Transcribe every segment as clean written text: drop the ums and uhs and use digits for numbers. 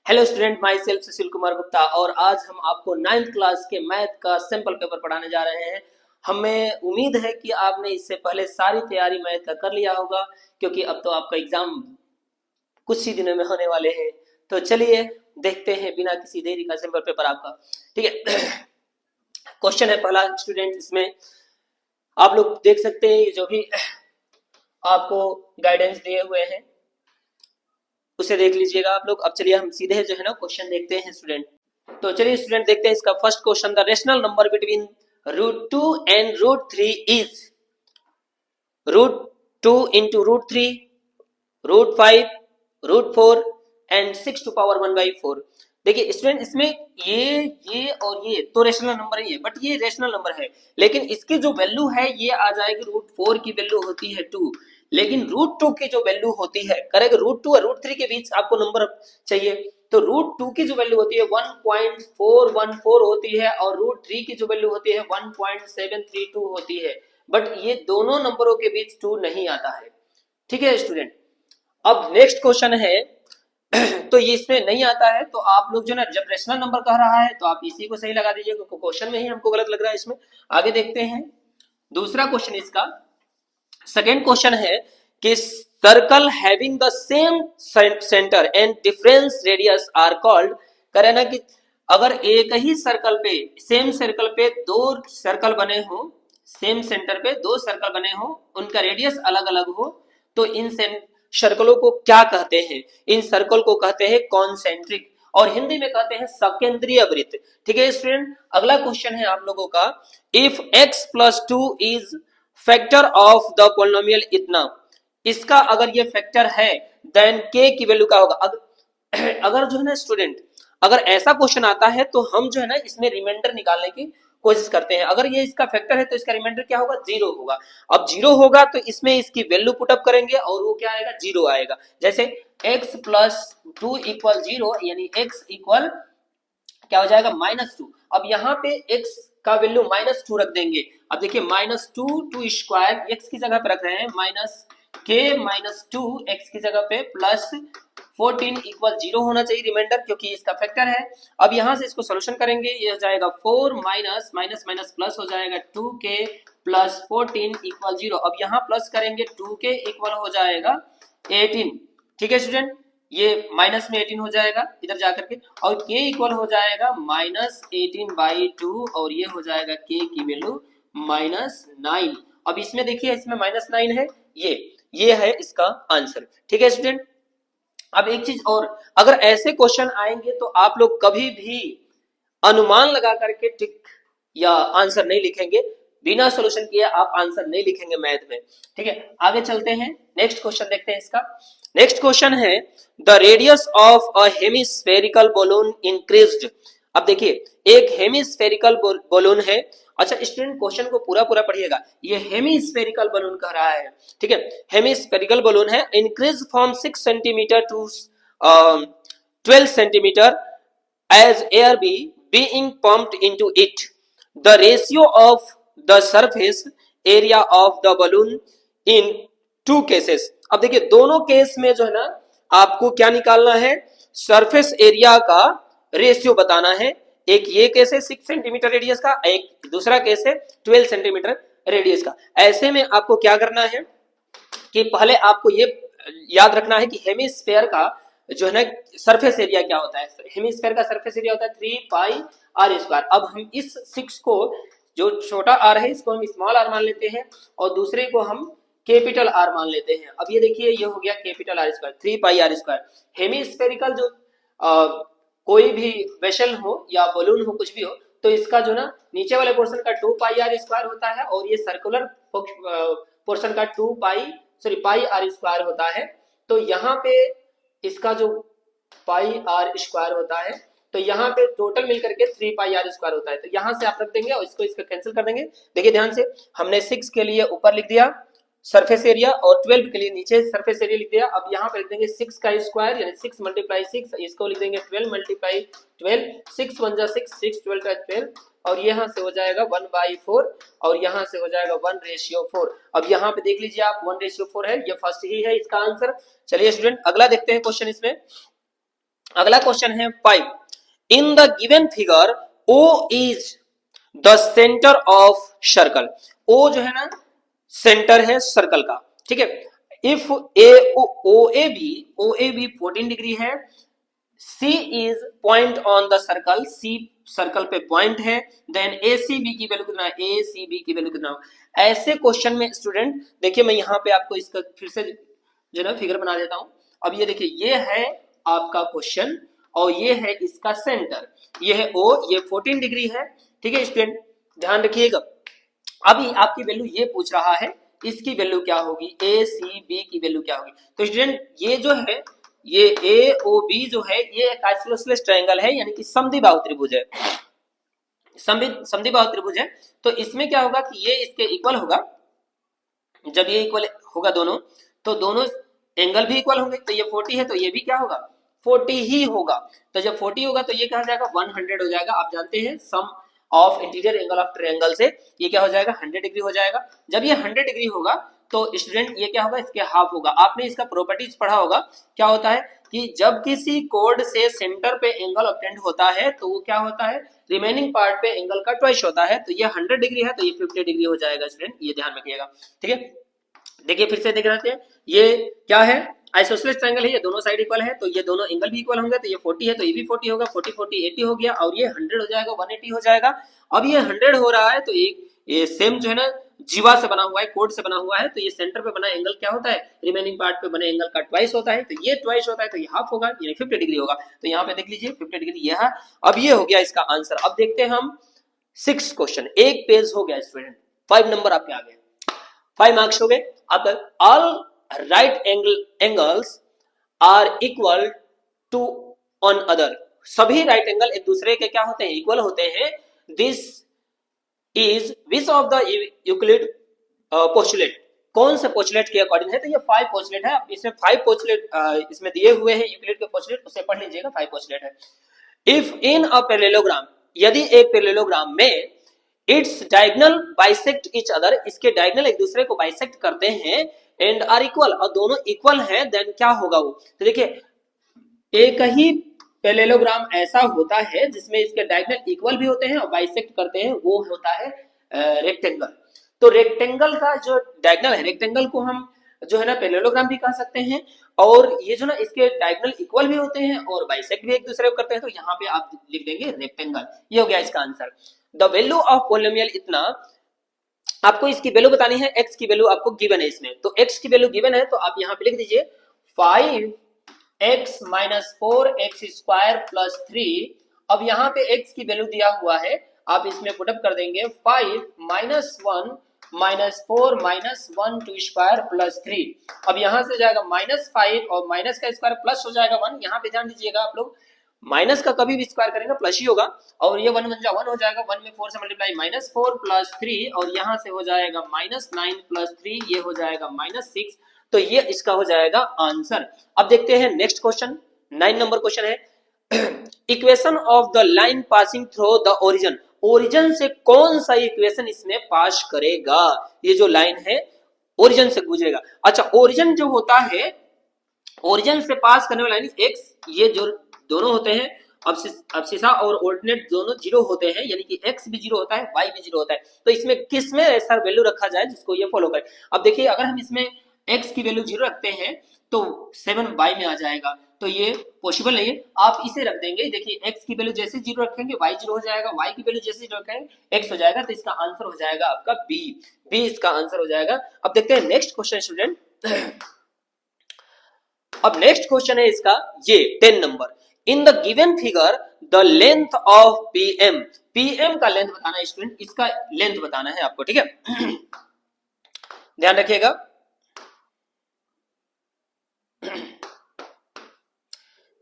Hello student, my self Sushil Kumar Gupta और आज हम आपको 9th क्लास के मैथ का सैंपल पेपर पढ़ाने जा रहे हैं। हमें उम्मीद है कि आपने इससे पहले सारी तैयारी मैथ का कर लिया होगा, क्योंकि अब तो आपका एग्जाम कुछ ही दिनों में होने वाले हैं। तो चलिए देखते हैं बिना किसी देरी का सैंपल पेपर आपका। ठीक है। क्वेश्चन है पहला स्टूडेंट, इसमें आप लोग देख सकते हैं जो भी आपको गाइडेंस दिए हुए हैं उसे देख लीजिएगा आप लोग। अब चलिए हम सीधे जो है ना क्वेश्चन देखते हैं स्टूडेंट। तो चलिए स्टूडेंट देखते हैं इसका first question. The rational number between √2 and √3 is √2 into √3, √5, √4 and 6 to power 1/4। देखिए स्टूडेंट, इसमें ये और ये तो रेशनल नंबर ही है, बट ये रेशनल नंबर है, लेकिन इसकी जो वैल्यू है ये आ जाएगी √4 की वैल्यू होती है 2, लेकिन √2 की जो वैल्यू होती है, करेक्ट, √2 और √3 के बीच आपको नंबर चाहिए, तो √2 की जो वैल्यू होती है 1.414 होती है और √3 की जो वैल्यू होती है 1.732 होती है, बट ये दोनों नंबरों के बीच 2 नहीं आता है। ठीक है स्टूडेंट। अब नेक्स्ट क्वेश्चन है तो ये इसमें नहीं आता है, तो आप लोग जो ना जब रेशनल नंबर कह रहा है तो आप इसी को सही लगा दीजिए, क्योंकि क्वेश्चन में ही हमको गलत लग रहा है इसमें। आगे देखते हैं दूसरा क्वेश्चन। इसका सेकेंड क्वेश्चन है कि circle having the same centre and difference radius are called. करे ना कि अगर एक ही सर्कल पे, सेम सर्कल पे दो सर्कल बने हो, सेम सेंटर पे दो सर्कल बने हो, उनका रेडियस अलग अलग हो, तो इन सर्कलों को क्या कहते हैं? इन सर्कल को कहते हैं कॉन्सेंट्रिक, और हिंदी में कहते हैं सकेंद्रीय वृत्त। ठीक है स्टूडेंट। अगला क्वेश्चन है आप लोगों का, if x+2 is factor of the polynomial इतना, इसका अगर ये फैक्टर है देन k की वैल्यू क्या होगा? अगर जो है ना स्टूडेंट, अगर ऐसा क्वेश्चन आता है तो हम जो है ना इसमें रिमाइंडर निकालने की कोशिश करते हैं। अगर ये इसका फैक्टर है तो इसका रिमाइंडर क्या होगा? 0 होगा। अब 0 होगा तो इसमें इसकी वैल्यू पुटअप करेंगे और वो क्या आएगा? 0 आएगा। जैसे x+2 = 0, यानी x इक्वल क्या हो जाएगा? -2। अब यहाँ पे x का वैल्यू -2 रख देंगे। अब देखिए -2 स्क्वायर x की जगह पे रख रहे हैं, -2 x की जगह पे प्लस 14 = 0 होना चाहिए रिमाइंडर, क्योंकि इसका फैक्टर है। अब यहाँ से इसको सोल्यूशन करेंगे, ये हो जाएगा 4 माइनस माइनस माइनस प्लस हो जाएगा 2k प्लस 14 = 0। अब यहाँ प्लस करेंगे 2k इक्वल हो जाएगा 18। ठीक है स्टूडेंट, ये माइनस में 18 हो जाएगा इधर जाकर के, और k इक्वल हो जाएगा -18/2, और ये हो जाएगा k की वैल्यू -9। अब इसमें देखिए, इसमें -9 है, ये है इसका आंसर। ठीक है स्टूडेंट। अब एक चीज और, अगर ऐसे क्वेश्चन आएंगे तो आप लोग कभी भी अनुमान लगा करके टिक या आंसर नहीं लिखेंगे, बिना सॉल्यूशन किए आप आंसर नहीं लिखेंगे मैथ में। ठीक है, आगे चलते हैं, नेक्स्ट क्वेश्चन देखते हैं इसका। नेक्स्ट क्वेश्चन है, the radius of a hemispherical balloon increased. अब देखिए एक हेमिस्फेरिकल बलून है। अच्छा स्टूडेंट, क्वेश्चन को पूरा पूरा पढ़िएगा, ये हेमिस्फेरिकल बलून कह रहा है। ठीक है, हेमिस्फेरिकल बलून है, increase from 6 centimetre to 12 centimetre as air being pumped into it. The ratio of the surface area of the balloon in two cases. अब देखिए दोनों केस में जो है ना आपको क्या निकालना है? सरफेस एरिया का रेशियो बताना है। एक ये केस है 6 सेंटीमीटर रेडियस का, एक दूसरा केस है 12 सेंटीमीटर रेडियस का। ऐसे में आपको क्या करना है कि पहले आपको ये याद रखना है कि हेमिस्फेयर का जो है ना सरफेस एरिया क्या होता है। हेमिस्फेयर का सरफेस एरिया होता है 3πr²। अब हम इस 6 को, जो छोटा r है, इसको हम स्मॉल r मान लेते हैं और दूसरे को हम कैपिटल R मान लेते हैं। अब ये देखिए, ये हो गया कैपिटल R², 3πr²। हेमिस्फेरिकल जो कोई भी वेसल हो या बलून हो, कुछ भी हो, तो इसका जो ना नीचे वाले पोर्शन का 2πr² होता है और ये सर्कुलर पोर्शन का πr² होता है। तो यहाँ पे इसका जो πr² होता है, तो यहाँ पे टोटल मिलकर के 3πr² होता है। तो यहाँ से आप रख देंगे और इसको कैंसिल कर देंगे। देखिए ध्यान से, हमने 6 के लिए ऊपर लिख दिया सरफेस एरिया और 12 के लिए नीचे सरफेस एरिया लिख दिया। अब यहाँ पे लिख देंगे 6 का स्क्वायर, यानी 6 × 6, इसको लिख देंगे 12 × 12, 6 × 1 6, 6 12 का 12, और यहाँ से हो जाएगा 1/4 और यहाँ से हो जाएगा 1/4। अब यहाँ पे देख लीजिए आप, 1/4 है, ये फर्स्ट ही है इसका आंसर। चलिए स्टूडेंट, अगला देखते हैं क्वेश्चन। इसमें अगला क्वेश्चन है 5, in the given figure O is the centre of circle. O जो है ना सेंटर है सर्कल का, ठीक है। If A O A B 14 degree है, C is point on the circle, C circle पे पॉइंट है, देन ए सी बी की वैल्यू कितना, ए सी बी की वैल्यू कितना। ऐसे क्वेश्चन में स्टूडेंट देखिए मैं यहाँ पे आपको इसका फिर से जो ना फिगर बना देता हूं। अब ये देखिए ये है आपका क्वेश्चन और ये है इसका सेंटर, ये है ओ, ये 14 डिग्री है, ठीक है स्टूडेंट ध्यान रखिएगा। अभी आपकी वैल्यू ये पूछ रहा है इसकी वैल्यू क्या होगी, ए सी बी की वैल्यू क्या होगी। तो स्टूडेंट ये जो है ये ए ओ बी जो है ये एक आइसोसेलेस ट्रायंगल है, यानी कि समद्विबाहु त्रिभुज है, समद्विबाहु त्रिभुज है। तो इसमें क्या होगा कि ये इसके इक्वल होगा, जब ये इक्वल होगा दोनों तो दोनों एंगल भी इक्वल होंगे। तो ये 40 है तो ये भी क्या होगा 40 ही होगा। तो जब 40 होगा तो ये क्या हो जाएगा 100 हो जाएगा। आप जानते हैं sum of interior angle of triangle से ये क्या हो जाएगा 100 डिग्री हो जाएगा। जब ये 100 डिग्री होगा तो स्टूडेंट ये क्या होगा इसके हाफ होगा। आपने इसका प्रॉपर्टीज पढ़ा होगा, क्या होता है कि जब किसी कोड से सेंटर पे एंगल ऑब्टेंड होता है तो वो क्या होता है रिमेनिंग पार्ट पे एंगल का ट्वाइस होता है। तो ये 100 डिग्री है तो ये 50 डिग्री हो जाएगा स्टूडेंट, ये ध्यान रखिएगा, ठीक है। देखिए फिर से देख रहे हैं ये क्या है आइसोसेलेस ट्रायंगल है, ये दोनों साइड इक्वल है तो ये दोनों एंगल भी इक्वल होंगे। तो ये 40 है तो ये भी 40 होगा, 40 40 80 हो गया और ये 100 हो जाएगा 180 हो जाएगा। अब ये 100 हो रहा है तो एक ये सेम जो है ना जीवा से बना हुआ है, कोड से बना हुआ है। तो ये सेंटर पे बना एंगल क्या होता है रिमेनिंग पार्ट पे बने एंगल का ट्वाइस होता है। तो ये ट्वाइस होता है तो ये हाफ होगा यानी 50 डिग्री होगा। तो यहाँ पे देख लीजिए 50 डिग्री ये है। अब ये हो गया इसका आंसर। अब देखते हैं हम 6 क्वेश्चन, एक पेज हो गया स्टूडेंट, 5 नंबर आपके आ गए, 5 मार्क्स हो गए। अब all right angles are equal to on other, सभी राइट एंगल एक दूसरे के क्या होते हैं इक्वल होते हैं। This is which of the Euclid postulate, कौन से पोस्टुलेट के अकॉर्डिंग है। तो ये 5 पोस्टुलेट है। अब इसमें 5 पोस्टुलेट इसमें दिए हुए हैं यूक्लिड के पोस्टुलेट, उसे पढ़ लीजिएगा 5 पोस्टुलेट है। इफ इन अ पैरेललोग्राम, यदि एक पैरेललोग्राम में its diagonal bisect each other, इसके डायगोनल एक दूसरे को बाइसेक्ट करते हैं एंड आर इक्वल, और दोनों इक्वल हैं, देन क्या होगा वो। तो देखिए एक ही पैरेललोग्राम ऐसा होता है जिसमें इसके डायगोनल इक्वल भी होते हैं और बाइसेक्ट करते हैं, वो होता है रेक्टेंगल। तो रेक्टेंगल का जो डायगोनल है, रेक्टेंगल को हम जो है ना पैरेललोग्राम भी कह सकते हैं, और ये जो ना इसके डायगोनल इक्वल भी होते हैं और बाइसेक्ट भी एक दूसरे को करते हैं। तो यहाँ पे आप लिख देंगे रेक्टेंगल, ये हो गया इसका answer. The value of polynomial इतना, आपको इसकी वैल्यू बतानी है, एक्स की वैल्यू आपको गिवन है इसमें। तो एक्स की वैल्यू गिवन है तो आप यहाँ पे लिख दीजिए 5x minus 4x square plus 3। अब यहाँ पे x की वैल्यू दिया हुआ है, आप इसमें पुटअप कर देंगे 5 minus 1 minus 4 minus 1 two square plus 3। अब यहाँ से जाएगा -5 और माइनस का स्क्वायर प्लस हो जाएगा 1। यहाँ पे ध्यान दीजिएगा आप लोग, माइनस का कभी भी स्क्वायर करेंगे प्लस ही होगा, और ये 1 1 हो जाएगा, 1 में 4 से मल्टीप्लाई -4 प्लस 3, और यहाँ से हो जाएगा -9 प्लस 3, ये हो जाएगा -6। तो ये इसका हो जाएगा आंसर। अब देखते हैं नेक्स्ट क्वेश्चन, 9 नंबर क्वेश्चन है equation of the line passing through the origin, origin से कौन सा इक्वेशन इसमें पास करेगा। ये जो लाइन है ओरिजिन से गुजरेगा। अच्छा ओरिजिन जो होता है, ओरिजिन से पास करने वाला लाइन एक्स, ये जो दोनों होते हैं अब्सिसा और ऑर्डिनेट दोनों जीरो होते हैं, यानी कि x भी जीरो होता है y भी जीरो होता है। तो इसमें किस में ऐसा वैल्यू रखा जाए जिसको ये फॉलो करे। अब देखिए अगर हम इसमें x की वैल्यू जीरो रखते हैं तो 7 y में आ जाएगा, तो ये पॉसिबल नहीं है। आप इसे रख देंगे, देखिए x की वैल्यू जैसे जीरो रखेंगे y जीरो हो जाएगा, y की वैल्यू जैसे जीरो रखेंगे x हो जाएगा। तो इसका आंसर हो जाएगा आपका बी इसका आंसर हो जाएगा। अब देखते हैं नेक्स्ट क्वेश्चन स्टूडेंट। अब नेक्स्ट क्वेश्चन है इसका ये 10 number, in the given figure the length of PM, PM का लेंथ बताना है स्टूडेंट, इसका लेंथ बताना है आपको, ठीक है ध्यान रखिएगा।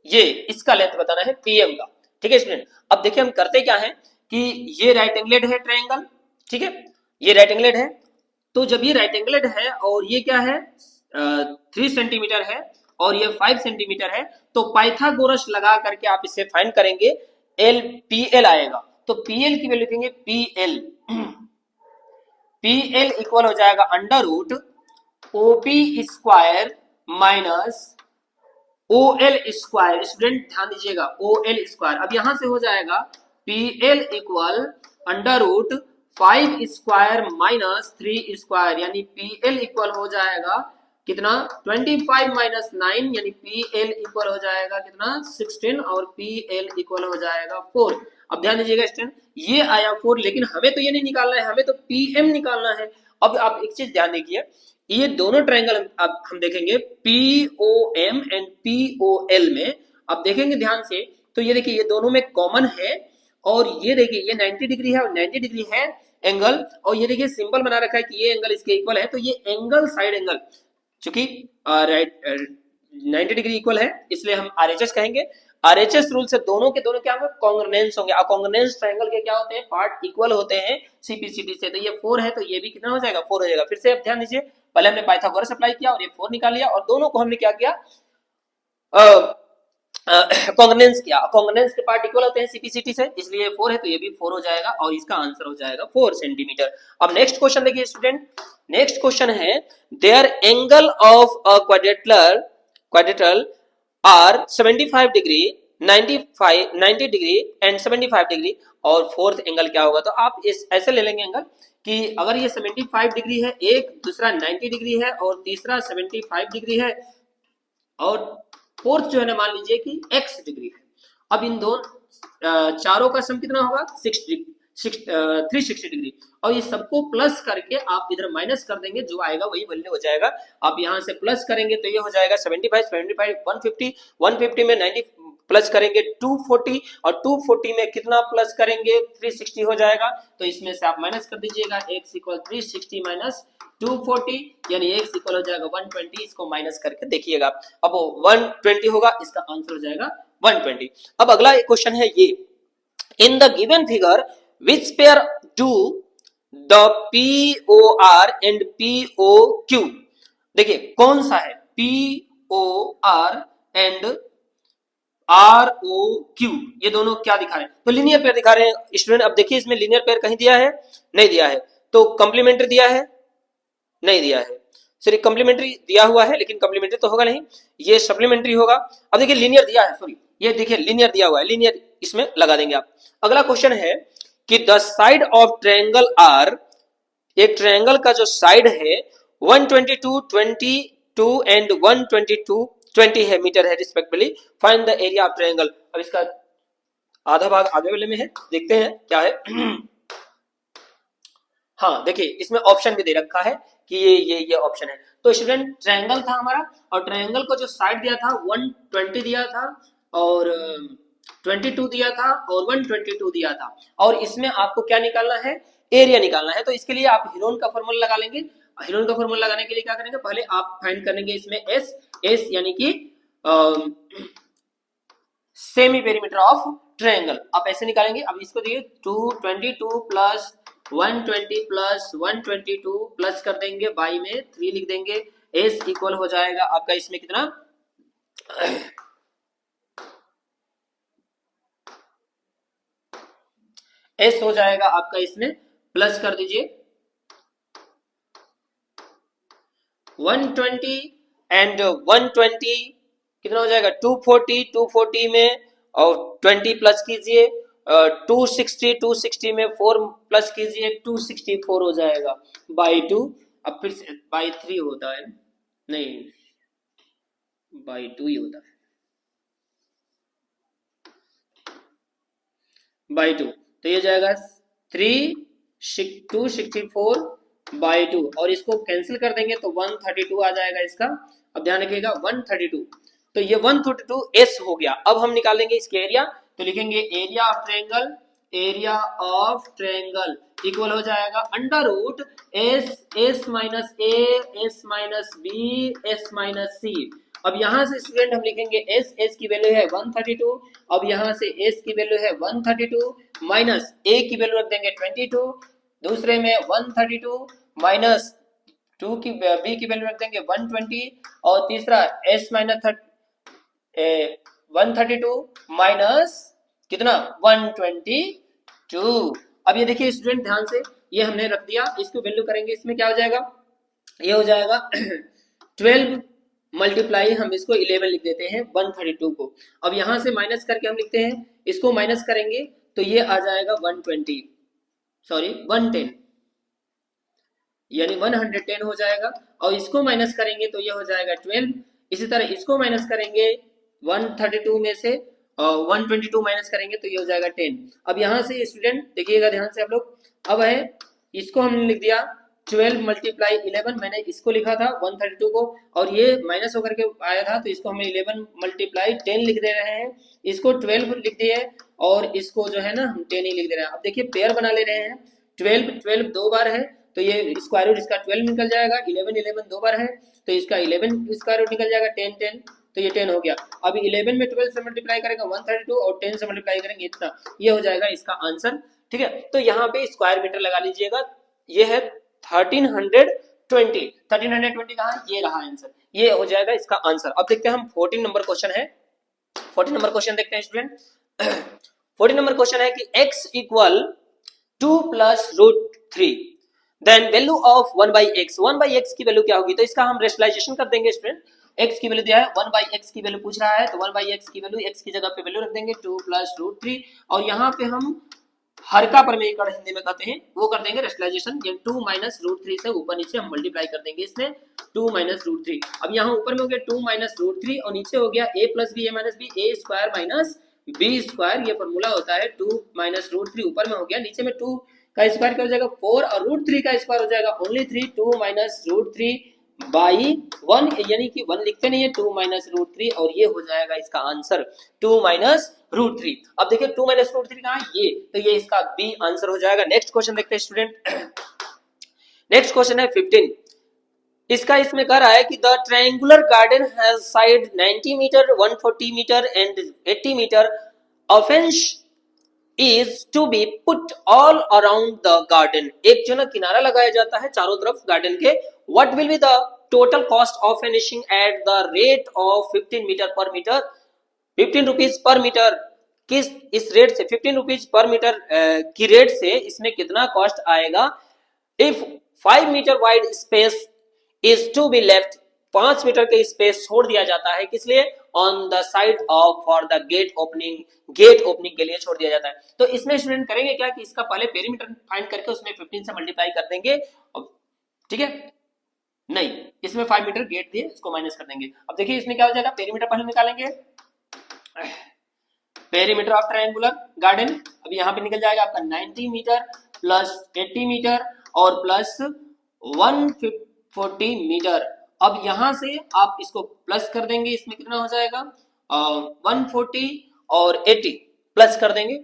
ये इसका लेंथ बताना है पीएम का, ठीक है स्टूडेंट। अब देखिए हम करते क्या है कि ये राइट एंगलेड है ट्रायंगल, ठीक है, ये राइट एंगलेड है। तो जब ये राइट एंगलेड है और ये क्या है 3 सेंटीमीटर है और ये 5 सेंटीमीटर है, तो पाइथागोरस लगा करके आप इसे फाइंड करेंगे, एल पी एल आएगा। तो पीएल की वैल्यू लिखेंगे पीएल, पीएल इक्वल हो जाएगा under root OP square minus O L square, student ध्यान दीजिएगा, ओ एल स्क्वायर। अब यहां से हो जाएगा P L equal under root 5 square minus 3 square, यानी पी एल इक्वल हो जाएगा कितना 25 माइनस 9, यानी पी एल इक्वल हो जाएगा कितना 16 और पी एल इक्वल हो जाएगा 4। अब ध्यान दीजिएगा स्टूडेंट, ये आया 4, लेकिन हमें तो ये नहीं निकालना है, हमें तो पी एम निकालना है। अब आप एक चीज ध्यान देखिए, ये दोनों ट्रायंगल अब हम देखेंगे POM एंड POL में, अब देखेंगे ध्यान से तो ये देखिए ये दोनों में कॉमन है, और ये देखिए ये 90 डिग्री है और 90 डिग्री है एंगल, और ये देखिए सिंबल बना रखा है कि ये एंगल इसके इक्वल है, तो ये एंगल साइड एंगल चूंकि राइट 90 डिग्री इक्वल है इसलिए हम RHS कहेंगे। RHS रूल से दोनों के दोनों क्या होंगे, कॉन्ग्रुएंस होंगे, और कॉन्ग्रुएंस ट्रायंगल के क्या होते हैं, पार्ट इक्वल होते हैं CPCD से, तो ये 4 है तो ये भी कितना हो जाएगा 4 हो जाएगा। फिर से अब ध्यान दीजिए, पहले हमने पाइथागोरस अप्लाई किया और ये 4 निकाल लिया, और दोनों को हमने क्या किया कॉन्ग्रुएंस किया, कॉन्ग्रुएंस के पार्ट इक्वल होते हैं CPCD से, इसलिए 4 है तो ये भी 4 हो जाएगा और इसका आंसर हो जाएगा 4 सेंटीमीटर। अब नेक्स्ट क्वेश्चन देखिए स्टूडेंट, नेक्स्ट क्वेश्चन है there angle of a quadrilateral are 75 degree 90 degree and 75 degree, और फोर्थ एंगल क्या होगा, तो आप इस ऐसे ले लेंगे एंगल कि अगर ये 75 डिग्री है, एक दूसरा 90 डिग्री है और तीसरा 75 डिग्री है, और फोर्थ जो है ना मान लीजिए कि x डिग्री है। अब इन दोनों चारों का सम कितना होगा 360 डिग्री, और ये सबको प्लस करके आप इधर माइनस कर देंगे, जो आएगा वही वैल्यू हो जाएगा। आप यहां से प्लस करेंगे तो ये हो जाएगा 75 150 में 90 प्लस करेंगे 240, और 240 में कितना प्लस करेंगे 360 हो जाएगा, तो इसमें से आप माइनस कर दीजिएगा, x इक्वल 360 माइनस 240, यानी x इक्वल हो जाएगा 120, इसको माइनस करके देखिएगा, अब 120 होगा, इसका आंसर हो जाएगा 120। अब अगला क्वेश्चन है ये, इन the given figure which pair do the POR and POQ, देखिए कौन सा है POR and ROQ, ये दोनों क्या दिखा रहे हैं, तो लीनियर पेयर दिखा रहे हैं स्टूडेंट। अब देखिए इसमें लीनियर पेयर कहीं दिया है, नहीं दिया है, तो कंप्लीमेंट्री दिया है, नहीं दिया है, सिर्फ कंप्लीमेंट्री दिया हुआ है, लेकिन कंप्लीमेंट्री तो होगा नहीं, ये सप्लीमेंट्री होगा। अब देखिए लीनियर दिया है, सॉरी ये देखिए लीनियर दिया हुआ है, लीनियर इसमें लगा देंगे आप। अगला क्वेश्चन है कि the side of triangle are, एक ट्रायंगल का जो साइड है 122 22 एंड 122 20 है मीटर है respectively, find the area of triangle. अब इसका आधा भाग आगे वाले में है, देखते हैं क्या है। हाँ देखिए इसमें ऑप्शन भी दे रखा है कि ये ऑप्शन है, तो स्टूडेंट ट्रायंगल था हमारा, और ट्रायंगल को जो साइड दिया था 120 दिया था, और 22 दिया था, और 122 दिया था, और इसमें आपको क्या निकालना है, एरिया निकालना है। तो इसके लिए आप हीरोन का फॉर्मूला लगा लेंगे, हीरोन का फॉर्मूला लगाने के लिए क्या करेंगे, पहले आप फाइंड करेंगे इसमें एस यानी कि सेमी पेरीमीटर ऑफ ट्रायंगल, आप ऐसे निकालेंगे। अब इसको देखिए 222 प्लस 120 प्लस 122 प्लस कर देंगे, बाई में 3 लिख देंगे, एस इक्वल हो जाएगा आपका इसमें कितना एस हो जाएगा आपका इसमें, प्लस कर दीजिए 120 एंड 120 कितना हो जाएगा 240 में, और 20 प्लस कीजिए 260 में 4 प्लस कीजिए 264 हो जाएगा बाई 2, अब फिर से बाई 3 होता है, नहीं बाई 2 ही होता है, बाई 2, तो ये जाएगा 264 बाई 2, और इसको कैंसिल कर देंगे तो 132 आ जाएगा इसका। अब ध्यान रखिएगा 132, तो ये 132 एस हो गया। अब हम निकालेंगे इसके एरिया, तो लिखेंगे एरिया ऑफ ट्रायंगल इक्वल हो जाएगा under root S minus A S minus B S minus C. अब यहां से स्टूडेंट हम लिखेंगे एस की वैल्यू है 132, अब यहां से एस की वैल्यू है 132 माइनस ए की वैल्यू रख देंगे 22, दूसरे में 132 माइनस 2 की बी की वैल्यू रख देंगे 120, और तीसरा एस माइनस 132 माइनस कितना 122। अब ये देखिए स्टूडेंट ध्यान से, ये हमने रख दिया, इसको वैल्यू करेंगे, इसमें क्या हो जाएगा, ये हो जाएगा 12 मल्टीप्लाई हम इसको 11 लिख देते हैं 132 को। अब यहां से माइनस करके हम लिखते हैं, इसको माइनस करेंगे तो ये आ जाएगा 110 यानी 110 हो जाएगा। और इसको माइनस करेंगे तो ये हो जाएगा 12। इसी तरह इसको माइनस करेंगे 132 में से और 122 माइनस करेंगे तो ये हो जाएगा 10। अब यहाँ से स्टूडेंट देखिएगा ध्यान से आप लोग, अब है इसको हमने लिख दिया 12 मल्टीप्लाई 11, मैंने इसको लिखा था 132 को और ये माइनस होकर के आया था तो इसको हमें 11 मल्टीप्लाई 10 लिख दे रहे हैं, इसको 12 लिख दिए और इसको जो है ना हम 10 ही लिख दे रहे हैं। अब देखिए पेयर बना ले रहे हैं, 12 दो बार है तो ये स्क्वायर रूट इसका 12 निकल जाएगा, 11 दो बार है तो इसका 11 स्क्वायर रूट निकल जाएगा, 10 तो ये 10 हो गया। अब 11 में 12 से मल्टीप्लाई करेंगे 132 और 10 से मल्टीप्लाई करेंगे इतना, ये हो जाएगा इसका आंसर। ठीक है, तो यहाँ पे स्क्वायर मीटर लगा लीजिएगा, ये है 1320। 1320 कहाँ है, ये रहा आंसर, ये हो जाएगा इसका आंसर। अब देखते हैं हम 14 नंबर क्वेश्चन है, 14 नंबर क्वेश्चन देखते हैं स्टूडेंट। 14 नंबर क्वेश्चन है कि x equal 2 plus root 3 then value of 1/x, 1/x की वैल्यू क्या होगी, तो इसका हम रेशनलाइजेशन कर देंगे स्टूडेंट। x की वैल्यू दिया है, 1/x की वैल्यू पूछ रहा है तो 1/x की वैल्यू x की जगह पे वैल्यू रख देंगे 2 प्लस रूट 3 और यहाँ पे हम हर का प्रमेय कर हिंदी में कहते हैं वो कर देंगे रेशनलाइजेशन, ये 2 माइनस रूट 3 से ऊपर नीचे हम मल्टीप्लाई कर देंगे इसमें 2 माइनस रूट 3। अब यहाँ ऊपर में हो गया 2 माइनस रूट 3 और नीचे हो गया a plus b a minus b, a square minus B square, ये फॉर्मूला होता है 2 माइनस रूट 3 ऊपर में हो गया, नीचे में 2 का स्क्वायर क्या हो जाएगा 4 और रूट 3 का स्क्वायर हो जाएगा ओनली 3, 2 माइनस रूट 3 बाई 1 यानी कि 1 लिखते नहीं है 2 माइनस रूट 3 और ये हो जाएगा इसका आंसर 2 माइनस रूट 3। अब देखिए 2 माइनस रूट 3 कहाँ है, ये तो ये इसका बी आंसर हो जाएगा। नेक्स्ट क्वेश्चन देखते हैं स्टूडेंट। नेक्स्ट क्वेश्चन है 15, इसका इसमें कह रहा है कि the triangular garden has side 90 metre 140 metre and 80 metre, a fence is to be put all around the garden, एक जो ना किनारा लगाया जाता है चारों तरफ गार्डन के। what will be the total cost of finishing at the rate of 15 metre पर मीटर, 15 रुपीज पर मीटर, किस इस रेट से 15 रुपीज पर मीटर की रेट से इसमें कितना कॉस्ट आएगा। if 5 metre wide space is to be left, 5 metre के स्पेस छोड़ दिया जाता है किस लिए, on the side of for the gate opening, gate opening के लिए छोड़ दिया जाता है। तो इसमें स्टूडेंट करेंगे क्या कि इसका पहले पेरीमीटर फाइंड करके उसमें 15 से मल्टीप्लाई कर देंगे, ठीक है, नहीं इसमें 5 मीटर गेट दिए इसको माइनस कर देंगे। अब देखिए इसमें क्या हो जाएगा, पेरीमीटर पहले निकालेंगे, पेरीमीटर ऑफ ट्रायंगुलर गार्डन, अब यहाँ पे निकल जाएगा आपका 90 मीटर प्लस 80 मीटर और प्लस 140 मीटर। अब यहां से आप इसको प्लस कर देंगे, इसमें कितना हो जाएगा 140 और 80 प्लस कर देंगे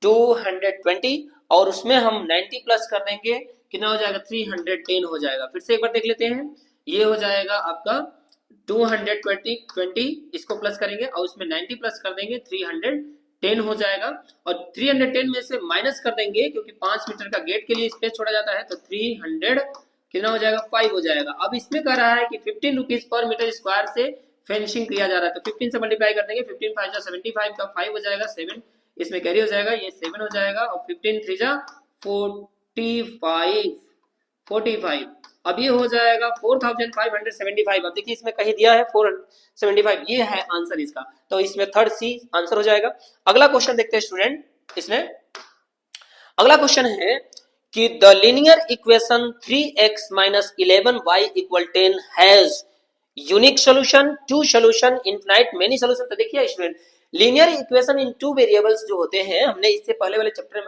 220 और उसमें हम 90 प्लस कर देंगे, कितना हो जाएगा 310 हो जाएगा। फिर से एक बार देख लेते हैं, ये हो जाएगा आपका 220 इसको प्लस करेंगे और उसमें 90 प्लस कर देंगे 310 हो जाएगा और 310 में से माइनस कर देंगे क्योंकि 5 मीटर का गेट के लिए स्पेस छोड़ा जाता है तो 300 कितना हो जाएगा 5 हो जाएगा। अब इसमें कह रहा है कि 15 रुपीज पर मीटर स्क्वायर से फेंसिंग किया जा रहा है तो 15 से मल्टीप्लाई कर देंगे, 15 5 जा 75 का 5 हो जाएगा, 7 इसमें कैरी हो जाएगा, ये 7 हो जाएगा और 15 3 जा 45 अब ये हो जाएगा 4575। अब देखिए इसमें कहीं दिया है 475, ये है आंसर इसका, तो इसमें थर्ड सी आंसर हो जाएगा। अगला क्वेश्चन देखते हैं स्टूडेंट, इसमें अगला क्वेश्चन है कि the linear equation 3x minus 11y equal 10 has unique solution, two solution, infinite many solution. तो देखिए student linear equation in two variables जो होते हैं, हमने इससे पहले वाले चैप्टर में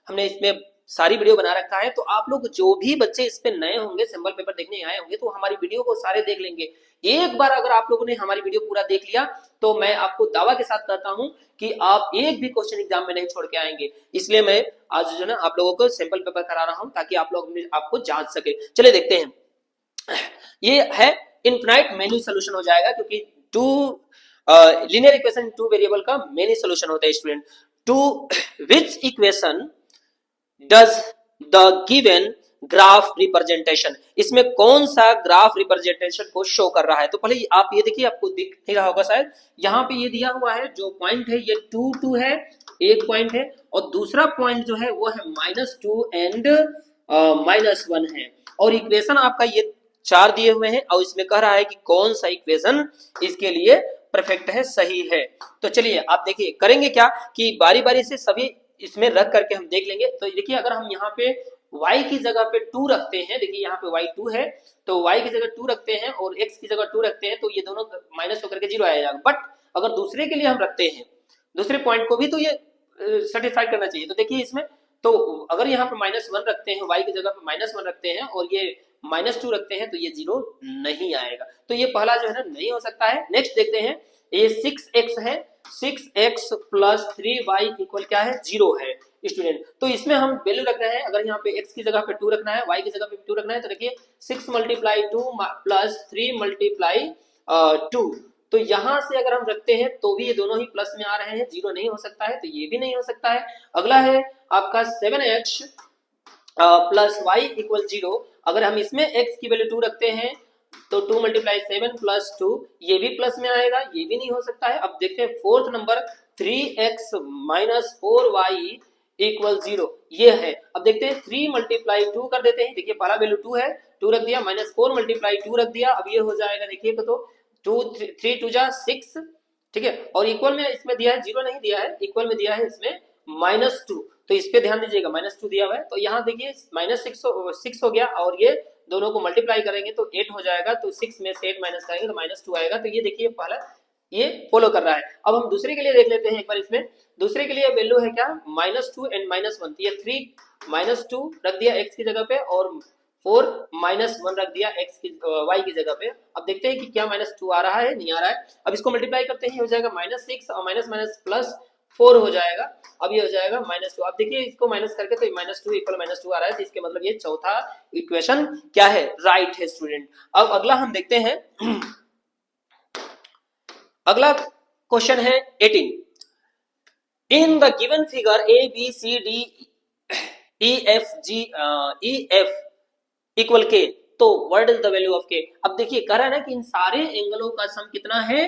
हमने इसमें सारी वीडियो बना रखा है, तो आप लोग जो भी बच्चे इस पे नए होंगे, सैंपल पेपर देखने आए होंगे, तो हमारी वीडियो को सारे देख लेंगे। एक बार अगर आप लोगों ने हमारी वीडियो पूरा देख लिया तो मैं आपको दावा के साथ कहता हूं कि आप एक भी क्वेश्चन एग्जाम में नहीं छोड़ के आएंगे। इसलिए मैं आज जो ना आप लोगों को सैंपल पेपर करा रहा हूं ताकि आप लोग आपको जांच सके। चलिए देखते हैं, ये है इनफिनाइट मेनी सोल्यूशन हो जाएगा क्योंकि two linear equation two variable का मेनी सोल्यूशन होता है student. To which equation does the given graph representation, इसमें कौन सा ग्राफ रिप्रेजेंटेशन को शो कर रहा है। तो पहले आप ये देखिए, आपको दिख नहीं रहा होगा शायद, यहाँ पे ये दिया हुआ है जो पॉइंट है ये 2 2 है, एक पॉइंट है और दूसरा पॉइंट जो है वो है -2 एंड -1 है और इक्वेशन आपका ये 4 दिए हुए हैं और इसमें कह रहा है कि कौन सा इक्वेशन इसके लिए परफेक्ट है, सही है। तो चलिए आप देखिए करेंगे क्या कि बारी बारी से सभी इसमें रख करके हम देख लेंगे। तो देखिए अगर हम यहाँ पे y की जगह पे 2 रखते हैं, देखिए यहाँ पे y 2 है तो y की जगह 2 रखते हैं और x की जगह 2 रखते हैं तो ये दोनों माइनस होकर के 0 आ जाएगा। बट अगर दूसरे के लिए हम रखते हैं, दूसरे पॉइंट को भी तो ये सेटिस्फाई करना चाहिए। तो देखिए इसमें तो अगर यहाँ पे -1 रखते हैं, y की जगह पे -1 रखते हैं और ये -2 रखते हैं तो ये 0 नहीं आएगा। तो ये पहला जो है ना नहीं हो सकता है। नेक्स्ट देखते हैं, ये 6x है, 6x प्लस 3y इक्वल क्या है, 0 है स्टूडेंट। तो इसमें हम वैल्यू रख रहे हैं, अगर यहाँ पे x की जगह पे 2 रखना है, y की जगह पे 2 रखना है तो देखिए 6 मल्टीप्लाई 2 प्लस 3 मल्टीप्लाई 2। तो यहां से अगर हम रखते हैं तो भी ये दोनों ही प्लस में आ रहे हैं, 0 नहीं हो सकता है, तो ये भी नहीं हो सकता है। अगला है आपका 7x प्लस y इक्वल 0। अगर हम इसमें x की वैल्यू 2 रखते हैं तो 2 मल्टीप्लाई 7 प्लस 2, ये भी प्लस में आएगा, ये भी नहीं हो सकता है। अब देखते हैं fourth number 3x minus 4y equal 0, ये है। अब देखते हैं 3 मल्टीप्लाई 2 कर देते हैं, देखिए पहला वैल्यू 2 है, 2 रख दिया, माइनस 4 मल्टीप्लाई 2 रख दिया, अब ये हो जाएगा देखिए तो 2 3 2 जा 6, ठीक है। और इक्वल में इसमें दिया है, 0 नहीं दिया है, इक्वल में दिया है इसमें -2, तो इस पे ध्यान दीजिएगा, -2 दिया हुआ है। तो यहाँ देखिए -6 हो गया और ये दोनों को मल्टीप्लाई करेंगे तो 8 हो जाएगा, तो 6 में से 8 माइनस करेंगे तो -2 आएगा। तो ये देखिए पहला ये फॉलो कर रहा है। अब हम दूसरे के लिए देख लेते हैं एक बार। इसमें दूसरे के लिए वैल्यू है क्या, -2 एंड -1, ये 3 -2 रख दिया x की जगह पे और 4 -1 रख दिया x की y की जगह पे। अब देखते हैं कि क्या -2 आ रहा है, नहीं आ रहा है। अब इसको मल्टीप्लाई करते हैं, हो जाएगा -6 और माइनस माइनस प्लस 4 हो जाएगा, अब ये हो जाएगा -2। अब देखिए इसको माइनस करके तो -2 इक्वल -2 आ रहा है, तो इसके मतलब ये चौथा इक्वेशन क्या है, राइट है स्टूडेंट। अब अगला हम देखते हैं, अगला क्वेश्चन है 18। In the given figure A B C D E F equal k, तो what is the value of k. अब देखिए कह रहा है ना कि इन सारे एंगलों का सम कितना है,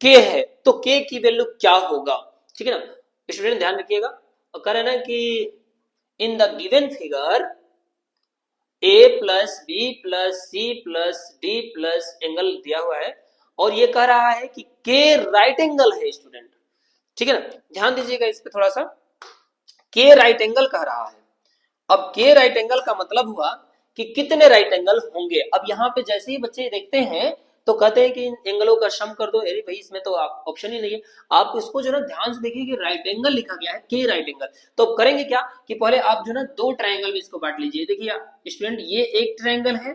के है, तो के की वैल्यू क्या होगा, ठीक है ना स्टूडेंट, ध्यान रखिएगा। कह रहा है ना कि in the given figure a plus B plus c plus d plus angle दिया हुआ है और ये कह रहा है कि के राइट एंगल है स्टूडेंट, ठीक है ना, ध्यान दीजिएगा इस पे थोड़ा सा। के राइट एंगल कह रहा है। अब के राइट एंगल का मतलब हुआ कि कितने राइट एंगल होंगे। अब यहाँ पे जैसे ही बच्चे देखते हैं तो कहते हैं कि इन एंगलों का सम कर दो, अरे भाई इसमें तो आप ऑप्शन ही नहीं है। आप इसको जो ना ध्यान से देखिए कि राइट एंगल लिखा गया है, के राइट एंगल। तो अब करेंगे क्या कि पहले आप जो ना 2 ट्रायंगल में इसको बांट लीजिए। देखिए स्टूडेंट ये एक ट्रायंगल है,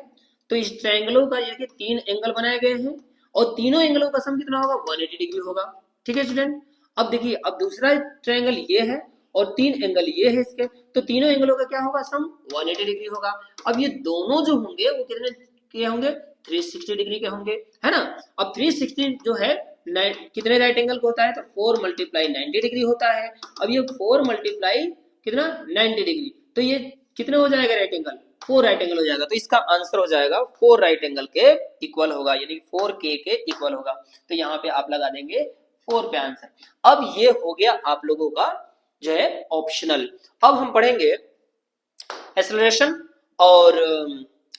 तो इस ट्रायंगलों का ये 3 एंगल बनाए गए हैं और तीनों एंगलों का सम कितना होगा, 180 डिग्री होगा, ठीक है स्टूडेंट। अब देखिए अब दूसरा ट्रायंगल ये है और 3 एंगल ये है इसके, तो तीनों एंगलों का क्या होगा, सम 180 डिग्री होगा। अब ये दोनों जो होंगे वो कितने के होंगे, 360 डिग्री के होंगे, है ना। अब 360 जो है कितने राइट एंगल को होता है, तो 4 मल्टीप्लाई 90 डिग्री होता है। अब ये 4 मल्टीप्लाई कितना 90 डिग्री, तो ये कितने हो जाएगा राइट एंगल, 4 राइट एंगल हो जाएगा। तो इसका आंसर हो जाएगा 4 राइट एंगल के इक्वल होगा, यानी 4k के इक्वल होगा। तो यहाँ पे आप लगा देंगे 4 पे आंसर। अब ये हो गया आप लोगों का जो है ऑप्शनल। अब हम पढ़ेंगे एक्सेलरेशन और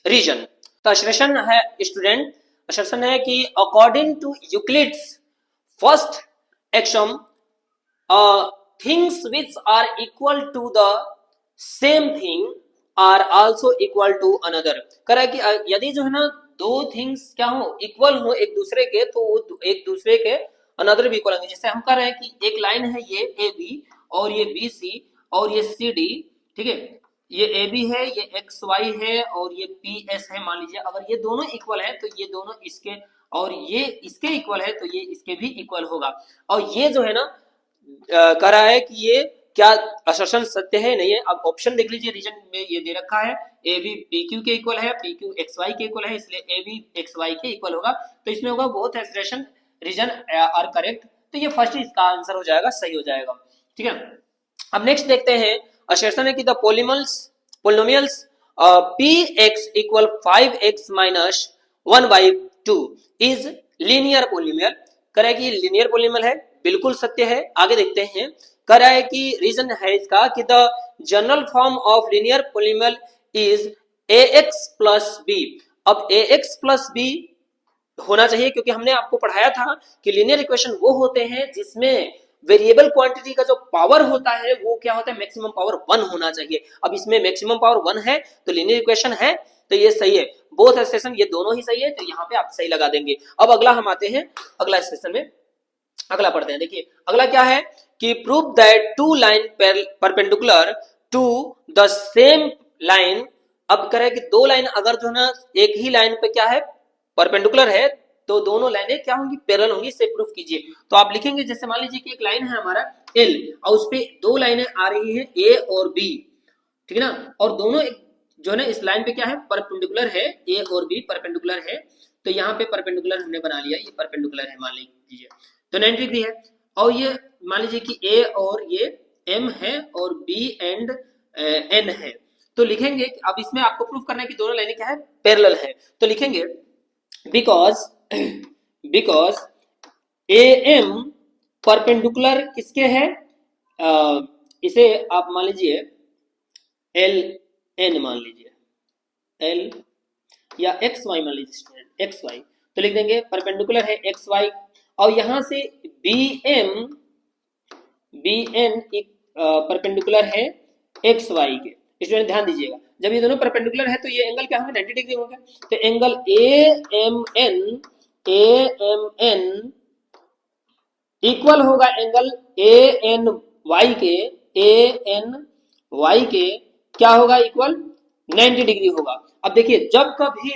रीजन। तो एक्सेलरेशन है स्टूडेंट, एक्सेलरेशन है कि according to Euclid's first axiom things which are equal to the same thing are also equal to another. कह रहा है कि यदि जो है ना 2 थिंग्स क्या हो, इक्वल हो एक दूसरे के, तो वो एक दूसरे के अनदर भी इक्वल होंगे। जैसे हम कह रहे हैं कि एक लाइन है ये ए बी और ये बी सी और ये सी डी, ठीक है, ये ए बी है, ये एक्स वाई है और ये पी एस है। मान लीजिए अगर ये दोनों इक्वल है तो ये दोनों इसके और ये इसके इक्वल है तो ये इसके भी इक्वल होगा। और ये जो है ना कह रहा है कि ये क्या असर्शन सत्य है नहीं है। अब ऑप्शन देख लीजिए, रीजन में ये दे रखा है ए बी पी क्यू के इक्वल है, पी क्यू एक्स वाई के इक्वल है, इसलिए ए बी एक्स वाई के इक्वल होगा। तो इसमें होगा both expression reason are correct, तो ये फर्स्ट इसका आंसर हो जाएगा, सही हो जाएगा, ठीक है। अब नेक्स्ट देखते हैं, असर्शन है कि the polynomials px equal 5x minus 1/2 is linear polynomial. कह रहा है कि लीनियर पोलिनोमियल है, बिल्कुल सत्य है। आगे देखते हैं, कह रहा है कि रीजन है इसका कि the general form of linear polynomial is a x plus b. अब ए एक्स प्लस बी होना चाहिए क्योंकि हमने आपको पढ़ाया था कि लीनियर इक्वेशन वो होते हैं जिसमें वेरिएबल क्वांटिटी का जो पावर होता है वो क्या होता है, मैक्सिमम पावर 1 होना चाहिए। अब इसमें मैक्सिमम पावर 1 है तो लीनियर इक्वेशन है, तो ये सही है। बोथ स्टेशन ये दोनों ही सही है, तो यहाँ पे आप सही लगा देंगे। अब अगला हम आते हैं अगला स्टेशन में, अगला पढ़ते हैं। देखिए अगला क्या है कि prove that two line perpendicular to the same line. अब करें कि दो लाइन अगर जो है ना एक ही लाइन पे क्या है परपेंडिकुलर है तो दोनों लाइनें क्या होंगी, पैरेलल होंगी। इसे प्रूफ कीजिए। तो आप लिखेंगे जैसे मान लीजिए कि एक लाइन है हमारा एल और उस पे दो लाइनें आ रही है ए और बी, ठीक है ना, और दोनों जो है ना इस लाइन पे क्या है परपेंडिकुलर है, ए और बी परपेंडिकुलर है। तो यहाँ पे परपेंडिकुलर हमने बना लिया, ये परपेंडिकुलर है मान लीजिए तो 90 डिग्री है। और ये मान लीजिए कि ए और ये एम है और बी एंड एन है। तो लिखेंगे अब इसमें आपको प्रूफ करना है कि दोनों लाइनें क्या है पैरेलल है। तो लिखेंगे बिकॉज ए एम परपेंडिकुलर किसके है, इसे आप मान लीजिए एल एन मान लीजिए, एल या एक्स वाई मान लीजिए स्टूडेंट, एक्स वाई। तो लिख देंगे परपेंडिकुलर है एक्स वाई। और यहां से बी एन परपेंडिकुलर है एक्स वाई के। स्टूडेंट ध्यान दीजिएगा, जब ये दोनों परपेंडिकुलर है तो ये एंगल क्या होंगे 90 डिग्री होंगे। तो angle A M N equal होगा एंगल ए एन वाई के क्या होगा इक्वल 90 डिग्री होगा। अब देखिए जब कभी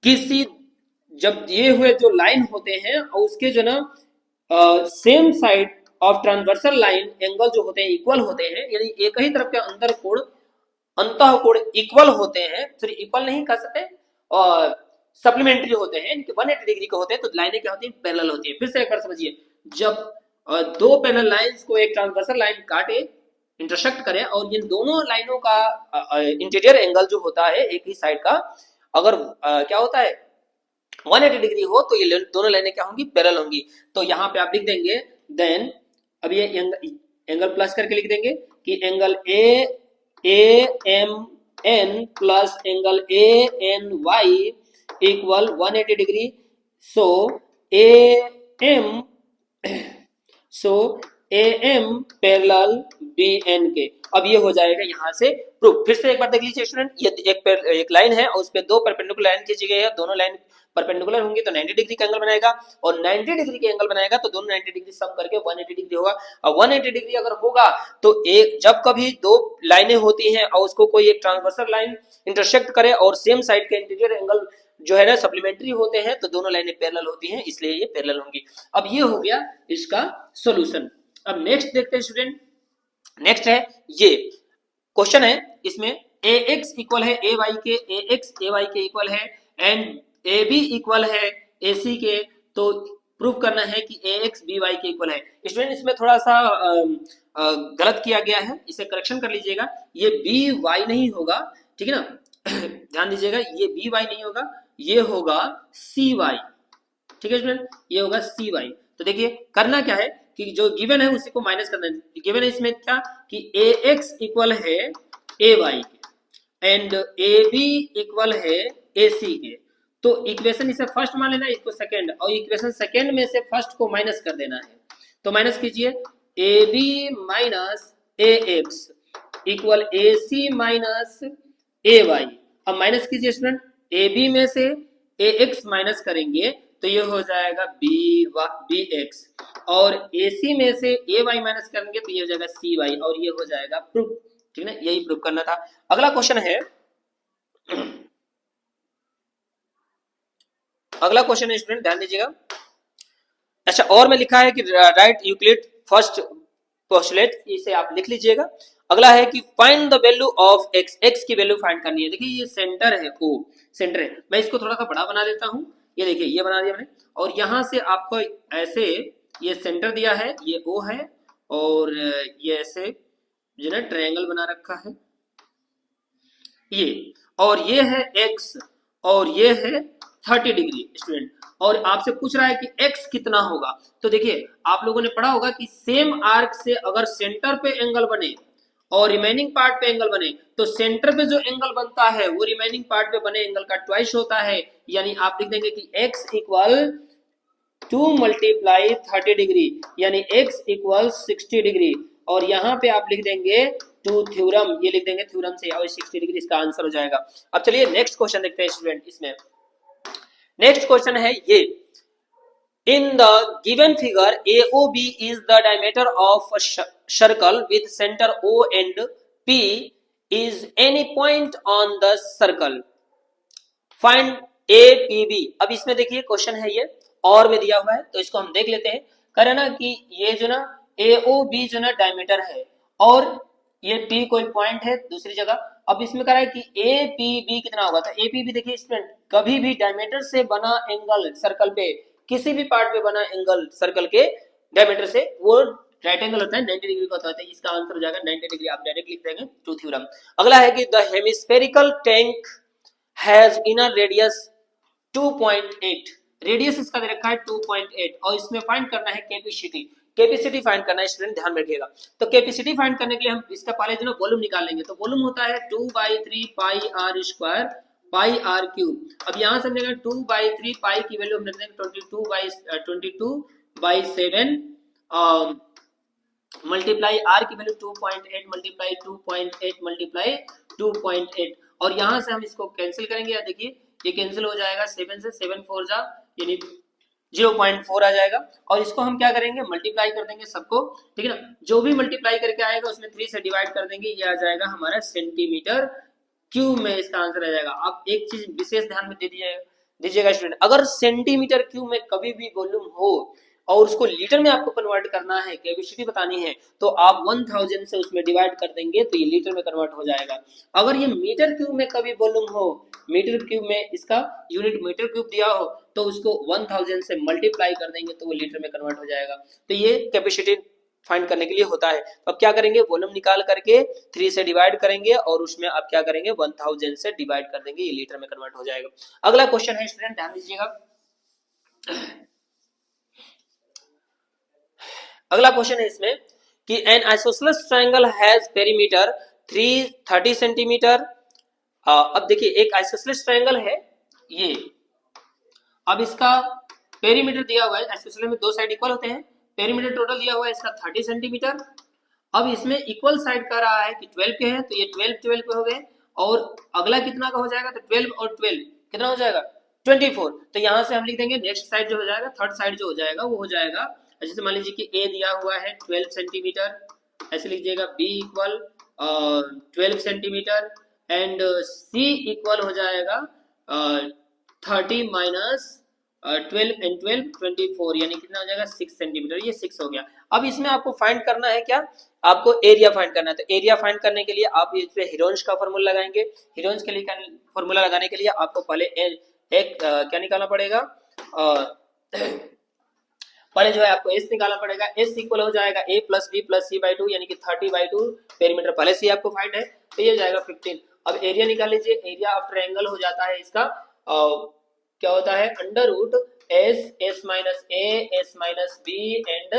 भी जब ये हुए जो लाइन होते हैं और उसके जो ना same side of transversal line angle जो होते हैं इक्वल होते हैं, यानी एक ही तरफ के अंदर कोण अंतः कोण इक्वल होते हैं, सॉरी इक्वल नहीं कह सकते और सप्लीमेंट्री होते हैं, इनके 180 डिग्री के होते हैं, तो लाइनें क्या होती हैं पैरेलल होती है। फिर से एक बार समझिए, जब दो पैरेलल लाइंस को एक ट्रांसवर्सल लाइन काटे इंटरसेक्ट करे और इन दोनों लाइनों का इंटीरियर एंगल जो होता है एक ही साइड का अगर क्या होता है 180 डिग्री हो तो ये दोनों लाइनें क्या होंगी पैरेलल होंगी। तो यहाँ पे आप लिख देंगे देन, अब ये एंगल प्लस करके लिख देंगे कि angle A M N plus angle A N Y equal 180 degree. So A M parallel B N के। अब ये हो जाएगा यहाँ से प्रूफ। फिर से एक बार देख लीजिए स्टूडेंट, ये एक लाइन है और उस पर दो परपेंडिकुलर लाइन खींची गई है, दोनों लाइन परपेंडिकुलर होंगे तो 90 डिग्री का एंगल बनाएगा और 90 डिग्री के एंगल बनाएगा तो दोनों 90 डिग्री सम करके 180 डिग्री होगा। और 180 डिग्री अगर होगा तो एक जब कभी दो लाइनें होती हैं और उसको कोई एक ट्रांसवर्सल लाइन इंटरसेक्ट करे और सेम साइड के इंटीरियर एंगल जो है ना सप्लीमेंट्री होते हैं तो दोनों लाइनें पैरेलल होती हैं, इसलिए ये पैरेलल होंगी। अब ये हो गया इसका सॉल्यूशन। अब नेक्स्ट देखते हैं स्टूडेंट, नेक्स्ट है ये क्वेश्चन है, इसमें ए एक्स इक्वल है ए वाई के, ए एक्स ए वाई के इक्वल है एंड ए बी इक्वल है ए सी के। तो प्रूव करना है कि ए एक्स बी वाई के इक्वल है। स्टूडेंट इसमें थोड़ा सा गलत किया गया है, इसे करेक्शन कर लीजिएगा। ये बी वाई नहीं होगा, ठीक है ना ध्यान दीजिएगा, ये बी वाई नहीं होगा, ये होगा सी वाई, ठीक है स्टूडेंट, ये होगा सी वाई। तो देखिए करना क्या है कि जो गिवन है उसी को माइनस करना है। गिवन है इसमें क्या कि ए एक्स इक्वल है ए वाई के एंड ए बी इक्वल है ए सी के। तो इक्वेशन इसे फर्स्ट मान लेना, इसको सेकंड, और इक्वेशन सेकंड में से फर्स्ट को माइनस कर देना है। तो माइनस कीजिए A B minus A X equal A C minus A Y. अब माइनस कीजिए स्टूडेंट, ए बी में से ए एक्स माइनस करेंगे तो ये हो जाएगा बी एक्स और ए सी में से ए वाई माइनस करेंगे तो ये हो जाएगा सी वाई और ये हो जाएगा प्रूफ, ठीक है ना, यही प्रूफ करना था। अगला क्वेश्चन है, अगला क्वेश्चन है स्टूडेंट ध्यान दीजिएगा। अच्छा और में लिखा है कि राइट यूक्लिड फर्स्ट पोस्टुलेट, इसे आप लिख लीजिएगा। अगला है कि find the value of x, x की वैल्यू फाइंड करनी है। देखिए ये सेंटर है, ओ सेंटर है, मैं इसको थोड़ा सा बड़ा बना लेता हूं। ये देखिए ये बना दिया मैंने और यहां से आपको ऐसे ये सेंटर दिया है, ये ओ है और ये ऐसे जो ना ट्रायंगल बना रखा है ये, और ये है एक्स और ये है 30 डिग्री स्टूडेंट। और आपसे पूछ रहा है कि x कितना होगा। तो देखिए आप लोगों ने पढ़ा होगा कि सेम आर्क से अगर सेंटर पे एंगल बने और रिमेनिंग पार्ट पे एंगल बने, तो सेंटर पे जो एंगल बनता है वो रिमेनिंग पार्ट पे बने एंगल का ट्वाइस होता है। यानी आप लिख देंगे कि x इक्वल 2 मल्टीप्लाई 30 डिग्री, यानी x इक्वल 60 डिग्री। और यहाँ पे आप लिख देंगे टू थ्योरम, ये लिख देंगे थ्योरम से, और 60 डिग्री इसका आंसर हो जाएगा। अब चलिए नेक्स्ट क्वेश्चन देखते हैं स्टूडेंट। इसमें नेक्स्ट क्वेश्चन है ये, in the given figure AOB is the diameter of a circle with center O and P is any point on the circle, find APB। अब इसमें देखिए क्वेश्चन है ये और में दिया हुआ है, तो इसको हम देख लेते हैं। कह रहे ना कि ये जो ना AOB जो ना डायमीटर है और ये P कोई पॉइंट है दूसरी जगह। अब इसमें कह रहा है कि APB कितना होगा, तो APB देखिए स्टूडेंट, कभी भी डायमीटर से बना एंगल सर्कल पे, किसी भी पार्ट पे बना एंगल सर्कल के डायमीटर से, वो राइट एंगल होता है 90 डिग्री का होता है। इसका आंसर हो जाएगा 90 डिग्री, आप डायरेक्ट लिख देंगे टू थ्योरम। अगला है कि the hemispherical tank has inner radius 2.8, radius इसका दे रखा है 2.8, और इसमें फाइंड करना है कैपेसिटी। कैपेसिटी फाइंड करना है स्टूडेंट, ध्यान रखिएगा। तो कैपेसिटी फाइंड करने के लिए हम इसका पहले जो ना वॉल्यूम निकाल लेंगे, तो वॉल्यूम होता है 2/3 pi r square pi r cube. अब यहाँ से हम लेंगे 2/3 पाई की वैल्यू हम लेते हैं 22/7 मल्टीप्लाई आर की वैल्यू 2.8 मल्टीप्लाई 2.8 मल्टीप्लाई 2.8, और यहाँ से हम इसको कैंसिल करेंगे। देखिए ये कैंसिल हो जाएगा, 7 से 7 4 जा यानी 0.4 आ जाएगा। और इसको हम क्या करेंगे, मल्टीप्लाई कर देंगे सबको, ठीक है ना। जो भी मल्टीप्लाई करके आएगा उसमें 3 से डिवाइड कर देंगे, ये आ जाएगा हमारा सेंटीमीटर क्यूब में इसका आंसर आ जाएगा। आप एक चीज विशेष ध्यान में दीजिएगा स्टूडेंट, अगर सेंटीमीटर क्यूब में कभी भी वॉल्यूम हो और उसको लीटर में आपको कन्वर्ट करना है, कैपेसिटी बतानी है, तो आप 1000 से उसमें डिवाइड कर देंगे तो ये लीटर में कन्वर्ट हो जाएगा। अगर ये मीटर क्यूब में कभी वॉल्यूम हो, मीटर क्यूब में इसका यूनिट मीटर क्यूब दिया हो, तो उसको 1000 से मल्टीप्लाई कर देंगे तो वो लीटर में कन्वर्ट हो जाएगा। तो ये कैपेसिटी फाइंड करने के लिए होता है। तो अब क्या करेंगे, वॉल्यूम निकाल करके 3 से डिवाइड करेंगे और उसमें आप क्या करेंगे 1000 से डिवाइड कर देंगे, ये लीटर में कन्वर्ट हो जाएगा। अगला क्वेश्चन है स्टूडेंट, ध्यान दीजिएगा। अगला क्वेश्चन है इसमें कि N isosceles triangle has perimeter 330 centimetre. अब देखिए एक आइसोसेलेस ट्रायंगल है ये, अब इसका पेरीमीटर दिया हुआ है, आइसोसेलेस में दो साइड इक्वल होते हैं, पेरीमीटर टोटल दिया हुआ है इसका 30 सेंटीमीटर। अब इसमें इक्वल साइड का रहा है कि 12 के हैं, तो ये 12 पे हो गए, और अगला कितना का हो जाएगा, तो 12 और 12 कितना हो जाएगा 24। तो यहाँ से हम लिख देंगे नेक्स्ट साइड जो हो जाएगा, थर्ड साइड जो हो जाएगा वो हो जाएगा, जैसे मान लीजिए कि ए दिया हुआ है 12 सेंटीमीटर, ऐसे लीजिएगा B equal 12 centimetre and C equal हो जाएगा 30 माइनस 12 एंड 12 24, यानी कितना हो जाएगा 6 सेंटीमीटर, ये 6 हो गया। अब इसमें आपको फाइंड करना है क्या, आपको एरिया फाइंड करना है। तो एरिया फाइंड करने के लिए आप इसमें हिरोंस का फॉर्मूला लगाएंगे। हिरोंस के लिए फॉर्मूला लगाने के लिए आपको पहले एक क्या निकालना पड़ेगा, पहले जो है आपको एस निकालना पड़ेगा। एस इक्वल हो जाएगा A plus B plus C by 2, यानी कि 30/2 पेरीमीटर पहले से आपको फाइंड है, तो ये हो जाएगा 15। अब एरिया निकाल लीजिए, एरिया ऑफ ट्रायंगल हो जाता है इसका क्या होता है, under root S minus A S minus B and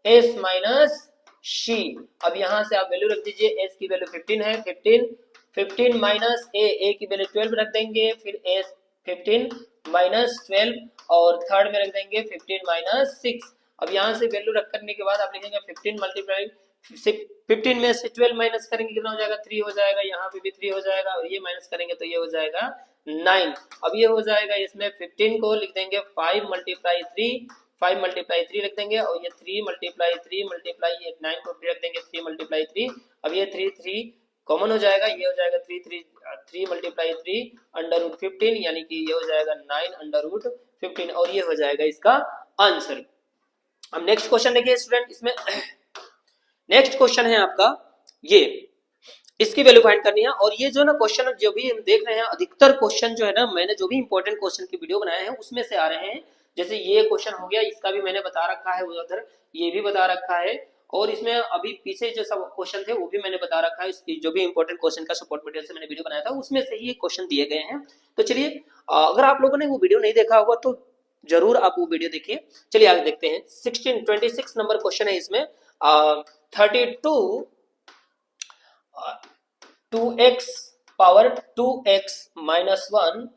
S minus C. अब यहाँ से आप वैल्यू रख दीजिए, एस की वैल्यू 15 है, 15 माइनस ए की वैल्यू 12 रख देंगे, फिर एस 15 माइनस 12 और थर्ड में रख देंगे 15 माइनस 6। अब यहाँ से वैल्यू रख करने के बाद आप लिखेंगे 15 मल्टीप्लाई 15 में से 12 माइनस करेंगे कितना हो जाएगा 3 हो जाएगा, यहाँ पे भी 3 हो जाएगा, और ये माइनस करेंगे तो ये हो जाएगा 9। अब ये हो जाएगा, इसमें 15 को लिख देंगे 5 मल्टीप्लाई 3 लिख देंगे, और ये 3 मल्टीप्लाई 3 मल्टीप्लाई ये 9 को रख देंगे 3 मल्टीप्लाई 3। अब ये 3 कॉमन हो जाएगा, ये हो जाएगा 3 मल्टीप्लाई 3 अंडर रूट 15, यानी कि ये हो जाएगा 9 अंडर रूट 15, और ये हो जाएगा इसका आंसर। अब नेक्स्ट क्वेश्चन देखिए स्टूडेंट, इसमें नेक्स्ट क्वेश्चन है आपका ये, इसकी वैल्यू फाइंड करनी है। और ये जो ना क्वेश्चन जो भी हम देख रहे हैं, अधिकतर क्वेश्चन जो है ना, मैंने जो भी इंपॉर्टेंट क्वेश्चन की वीडियो बनाए हैं उसमें से आ रहे हैं। जैसे ये क्वेश्चन हो गया, इसका भी मैंने बता रखा है, उधर ये भी बता रखा है, और इसमें अभी पीछे जो सब क्वेश्चन थे वो भी मैंने बता रखा है। इसकी जो भी इंपॉर्टेंट क्वेश्चन का सपोर्ट मटेरियल से मैंने वीडियो बनाया था उसमें से ही क्वेश्चन दिए गए हैं। तो चलिए, अगर आप लोगों ने वो वीडियो नहीं देखा होगा तो जरूर आप वो वीडियो देखिए। चलिए आगे देखते हैं। 26 नंबर क्वेश्चन है इसमें, 32 2x power 2x minus 1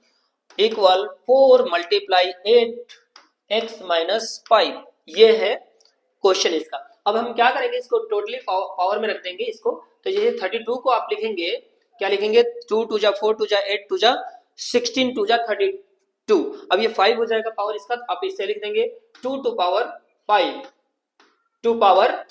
equal 4 multiply 8x minus 5। ये है क्वेश्चन इसका। अब हम क्या करेंगे, इसको टोटली पावर में रख देंगे इसको। तो ये 32 को आप लिखेंगे, क्या लिखेंगे, 2 टू जा 4 टू जा 8 टू जा 16 टू जा 32। अब ये 5 हो जाएगा पावर इसका, तो आप इससे लिख देंगे 2 to power 5 to power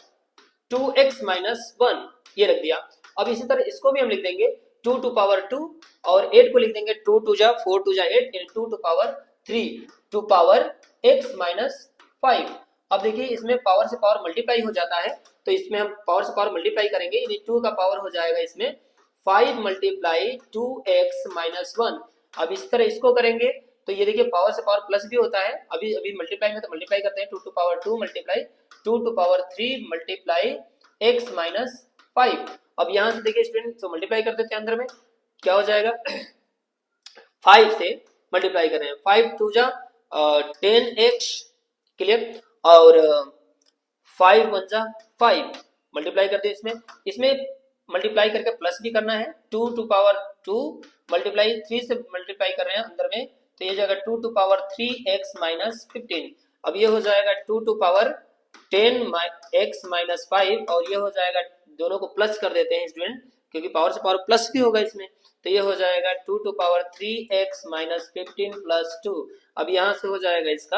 2x minus 1, ये रख दिया। अब इसी तरह इसको भी हम लिख देंगे 2 टू पावर 2 और 8 को लिख देंगे 2 टू जा 4 टू जा 8 यानी 2 to power 3 to power x minus 5। अब देखिए इसमें पावर से पावर मल्टीप्लाई हो जाता है, तो इसमें हम पावर से पावर मल्टीप्लाई करेंगे, यानी 2 का पावर हो जाएगा इसमें 5 मल्टीप्लाई 2x माइनस 1। अब इस तरह इसको करेंगे तो ये देखिए पावर से पावर प्लस भी होता है, अभी अभी मल्टीप्लाई में तो मल्टीप्लाई करते हैं 2 to power 2 multiply 2 to power 3 multiply x minus 5। अब यहाँ से देखिए स्टूडेंट तो मल्टीप्लाई कर देते हैं, अंदर में क्या हो जाएगा 5 से मल्टीप्लाई कर रहे हैं, 5 टू जा 10x, क्लियर, और 5 1 जा 5 मल्टीप्लाई कर दे। इसमें मल्टीप्लाई करके प्लस भी करना है, 2 टू पावर 2 मल्टीप्लाई 3 से मल्टीप्लाई कर रहे हैं अंदर में, तो ये जाएगा 2 टू पावर 3x माइनस 15। अब ये हो जाएगा 2 टू पावर 10x माइनस 5 और ये हो जाएगा, दोनों को प्लस कर देते हैं स्टूडेंट क्योंकि पावर से पावर प्लस भी होगा इसमें, तो ये हो जाएगा 2 to power 3x minus 15 plus 2। अब यहाँ से हो जाएगा इसका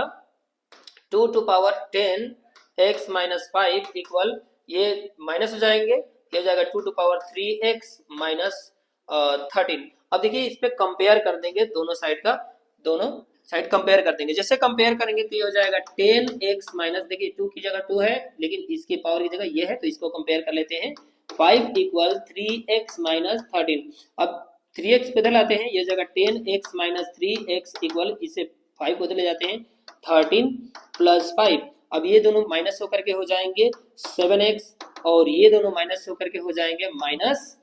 2 to power 10x minus 5 equal, ये माइनस हो जाएंगे, ये हो जाएगा 2 टू पावर 3x माइनस 13। अब देखिए इस पे कंपेयर कर देंगे दोनों साइड का, दोनों साइड कंपेयर कर देंगे। जैसे कंपेयर करेंगे तो ये हो जाएगा 10x माइनस, देखिए 2 की जगह 2 है लेकिन इसकी पावर की जगह ये है, तो इसको कंपेयर कर लेते हैं 5 इक्वल 3x माइनस 13। अब 3x बदल आते हैं, ये जगह 10x माइनस 3x इक्वल, इसे 5 को ले जाते हैं 13 प्लस 5। अब ये दोनों माइनस होकर के हो जाएंगे 7x और ये दोनों माइनस होकर के हो जाएंगे माइनस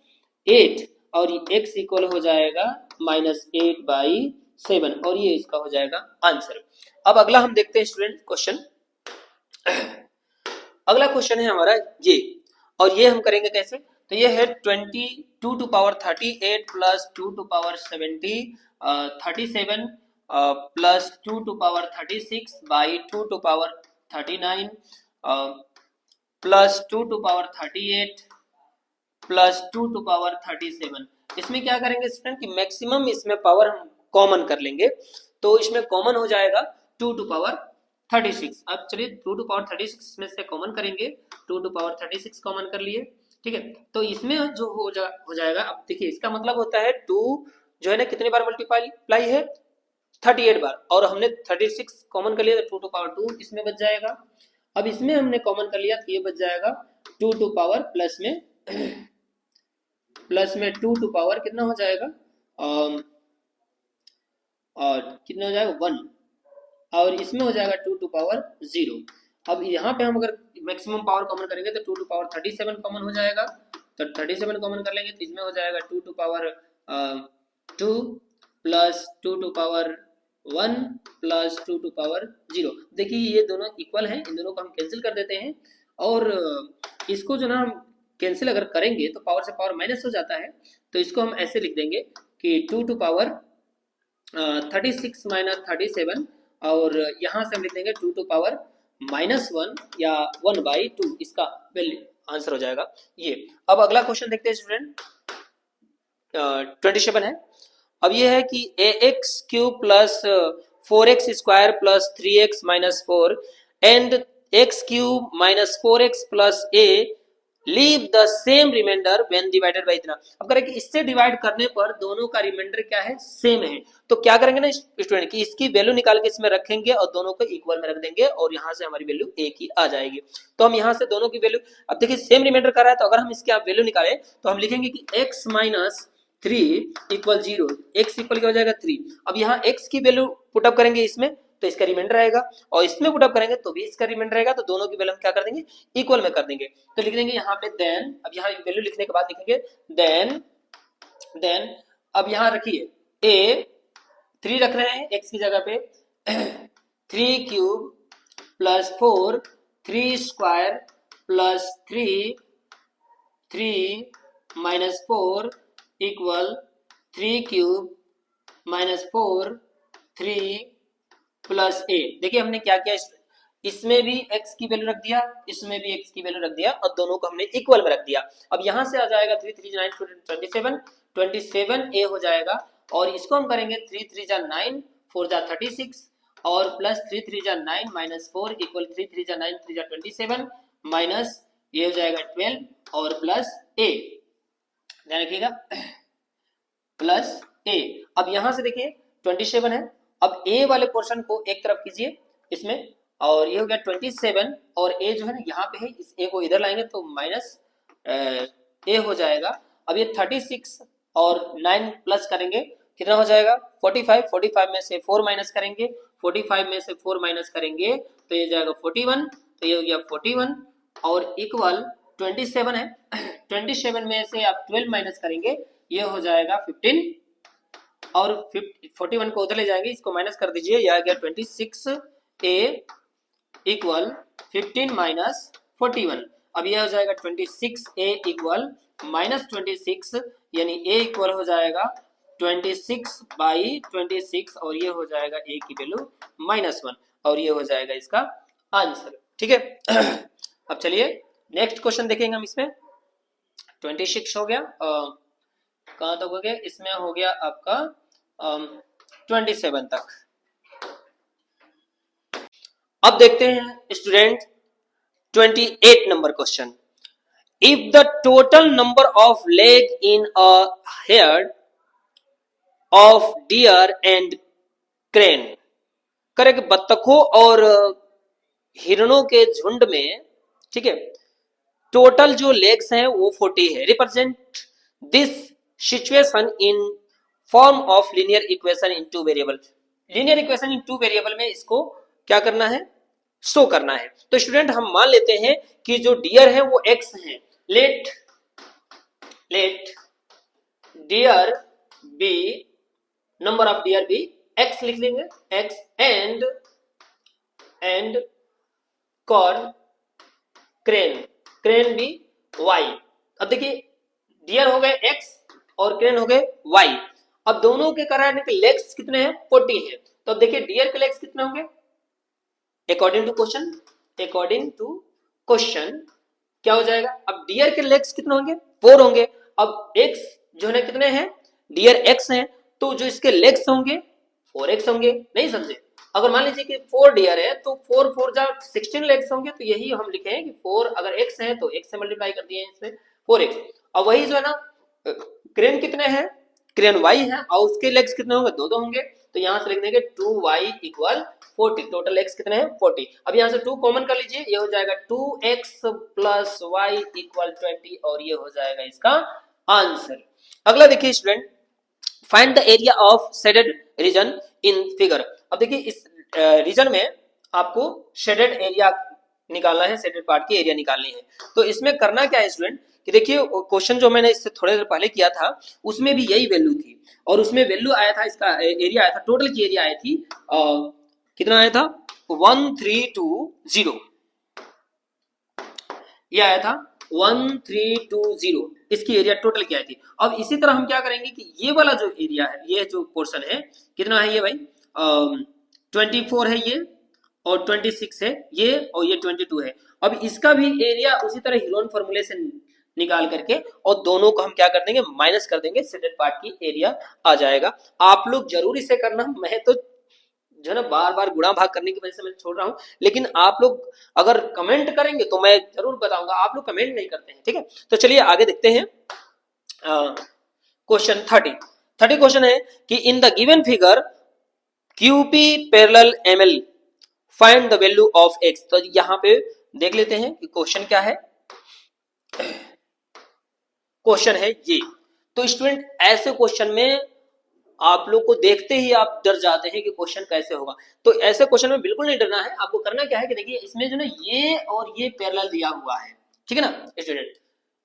8 और x इक्वल हो जाएगा माइनस 8/7 और ये इसका हो जाएगा आंसर। अब अगला हम देखते हैं स्टूडेंट क्वेश्चन। अगला क्वेश्चन है हमारा ये, और ये हम करेंगे कैसे, तो ये है 22 to power 38 plus 2 to power 37 plus 2 to power 36 by 2 to power 39 plus 2 to power 38 plus 2 to power 37। इसमें क्या करेंगे स्टूडेंट कि मैक्सिमम इसमें पावर हम कॉमन कर लेंगे, तो इसमें कॉमन हो जाएगा 2 टू पावर 36। अब चलिए 2 टू पावर 36 में से कॉमन करेंगे, 2 टू पावर 36 कॉमन कर लिए, ठीक है, तो इसमें जो हो जाएगा, अब देखिए इसका मतलब होता है 2 जो है ना कितने बार मल्टीप्लाई है 38 बार, और हमने 36 कॉमन कर लिया तो 2 टू पावर 2 इसमें बच जाएगा। अब इसमें हमने कॉमन कर लिया तो ये बच जाएगा 2 टू पावर प्लस में 2 टू पावर कितना हो जाएगा, और कितना हो जाएगा 1, और इसमें हो जाएगा 2 टू पावर 0। अब यहाँ पे हम अगर मैक्सिमम पावर कॉमन करेंगे तो 2 टू पावर 37 कॉमन हो जाएगा, तो 37 कॉमन कर लेंगे तो इसमें हो जाएगा 2 to power 2 plus 2 to power 1 plus 2 to power 0। देखिए ये दोनों इक्वल हैं, इन दोनों को हम कैंसिल कर देते हैं, और इसको जो ना हम कैंसिल अगर करेंगे तो पावर से पावर माइनस हो जाता है, तो इसको हम ऐसे लिख देंगे कि 2 टू पावर 36 माइनस 37, और यहाँ से हम लिख देंगे 2 टू पावर -1 या 1/2, इसका वैल्यू आंसर हो जाएगा ये। अब अगला क्वेश्चन देखते हैं स्टूडेंट, 27 है। अब ये है कि ax³ plus 4x square plus 3x minus 4 and x³ minus 4x plus a leave the same remainder when divided by इतना। अब करें कि इससे डिवाइड करने पर दोनों का रिमाइंडर क्या है, सेम है, तो क्या करेंगे ना स्टूडेंट कि इसकी वैल्यू निकाल के इसमें रखेंगे और दोनों को इक्वल में रख देंगे और यहाँ से हमारी वैल्यू एक ही आ जाएगी। तो हम यहाँ से दोनों की वैल्यू, अब देखिए सेम रिमाइंडर कर रहा है, तो अगर हम इसकी वैल्यू निकाले तो हम लिखेंगे कि x minus 3 equal 0, x equal क्या हो जाएगा 3। अब यहाँ x की वैल्यू पुटअप करेंगे इसमें तो इसका रिमाइंडर आएगा, और इसमें पुटअप करेंगे तो भी इसका रिमाइंडर आएगा, तो दोनों की वैल्यू हम क्या कर देंगे, इक्वल में कर देंगे। तो लिख देंगे यहाँ पे देन, अब यहाँ वैल्यू लिखने के बाद लिखेंगे देन अब यहाँ रखिए a 3 रख रहे हैं x की जगह पे 3³ plus 4 3 square plus 3 minus 4 equal 3 cube minus 4 3 plus A. देखिए हमने क्या किया, इसमें भी x की वैल्यू रख दिया, इसमें भी x की वैल्यू रख दिया और दोनों को हमने इक्वल में रख दिया। अब यहां से आ जाएगा 3 3 9 27 27 ए हो जाएगा और इसको हम करेंगे 3 3 जा 9 4 जा 36 और प्लस 3 3 जा 9 माइनस 4 इक्वल 3 3 जा 9 3 जा 27 माइनस ये हो जाएगा 12 और प्लस ए, ध्यान रखिएगा प्लस ए। अब यहां से देखिए 27 है, अब ए वाले पोर्शन को एक तरफ कीजिए इसमें और ये हो गया 27 और ए जो है ना यहाँ पे है, इस ए को इधर लाएंगे तो माइनस ए हो जाएगा। अब ये 36 और 9 प्लस करेंगे कितना हो जाएगा 45 45 में से 4 माइनस करेंगे 45 में से 4 माइनस करेंगे तो ये जाएगा 41 तो ये हो गया 41 और इक्वल 27 है 27 में से आप 12 माइनस करेंगे ये हो जाएगा 15 और 41 को उधर ले जाएंगे इसको माइनस कर दीजिए, यह आ गया 26 ए इक्वल 15 माइनस 41। अब यह हो जाएगा 26 ए इक्वल माइनस 26 यानी ए इक्वल हो जाएगा 26 बाई 26 और ये हो जाएगा ए की वैल्यू -1 और ये हो जाएगा इसका आंसर। ठीक है अब चलिए नेक्स्ट क्वेश्चन देखेंगे हम इसमें। 26 हो गया, कहाँ तक हो गया, इसमें हो गया आपका 27 तक। अब देखते हैं student 28 number question. If the total number of leg in a head of dear and crane, correct, बत्तखों और हिरणों के झुंड में, ठीक है, टोटल जो लेग्स हैं वो 40 है। Represent this situation in form of linear equation in two variable. Linear equation in two variable में इसको क्या करना है, शो करना है। तो स्टूडेंट हम मान लेते हैं कि जो डियर है वो x है, let dear B, number of dear B x लिख लेंगे x एंड कॉर्न क्रेन बी y। अब देखिए डियर हो गए x और क्रेन हो गए y। अब दोनों के कराने के लेग्स कितने हैं 40 है। तो अब देखिए डियर के लेग्स कितने होंगे अकॉर्डिंग टू क्वेश्चन क्या हो जाएगा। अब डियर के लेग्स कितने होंगे 4 होंगे। अब x जो है कितने हैं, डियर x हैं तो जो इसके लेग्स होंगे 4x होंगे। नहीं समझे, अगर मान लीजिए कि 4 डियर है तो 4 4 जा 16 लेग्स होंगे। तो यही हम लिखे हैं कि 4 अगर x है तो x से मल्टीप्लाई कर दिए इसमें 4x। अब वही जो है ना क्रेन कितने हैं, क्रेन y है और उसके लेग्स कितने होंगे 2 होंगे। तो यहां से लिख देंगे 2y इक्वल 40, टोटल x कितने हैं 40। अब यहां से 2 कॉमन कर लीजिए, ये हो जाएगा 2x प्लस y इक्वल 20 और ये हो जाएगा इसका आंसर। अगला देखिए student, find the area of shaded region in figure. अब देखिए इस रीजन में आपको शेडेड एरिया निकालना है, शेडेड पार्ट की एरिया निकालनी है। तो इसमें करना क्या है स्टूडेंट कि देखिए क्वेश्चन जो मैंने इससे थोड़ी देर पहले किया था उसमें भी यही वैल्यू थी और उसमें वैल्यू आया था, इसका एरिया आया था, टोटल की एरिया आई थी कितना आया था 1320, ये आया था 1320, इसकी एरिया टोटल क्या आई थी। अब इसी तरह हम क्या करेंगे कि ये वाला जो एरिया है, ये जो पोर्शन है कितना है ये भाई 24 है ये और 26 है ये और ये 22 है। अब इसका भी एरिया उसी तरह हीरोन फॉर्मूले से निकाल करके और दोनों को हम क्या कर देंगे माइनस कर देंगे, शेडेड पार्ट की एरिया आ जाएगा। आप लोग जरूर इसे करना, मैं तो जो है ना बार बार गुणा भाग करने की वजह से मैं छोड़ रहा हूं, लेकिन आप लोग अगर कमेंट करेंगे तो मैं जरूर बताऊंगा। आप लोग कमेंट नहीं करते हैं, ठीक है। तो चलिए आगे देखते हैं क्वेश्चन 30 क्वेश्चन है कि in the given figure QP parallel ML find the value of x। तो यहां पे देख लेते हैं कि क्वेश्चन क्या है। क्वेश्चन है ये, तो स्टूडेंट ऐसे क्वेश्चन में आप लोग को देखते ही आप डर जाते हैं कि क्वेश्चन कैसे होगा। तो ऐसे क्वेश्चन में बिल्कुल नहीं डरना है, आपको करना क्या है कि देखिए इसमें जो ना ये और ये पैरेलल दिया हुआ है, ठीक है ना स्टूडेंट,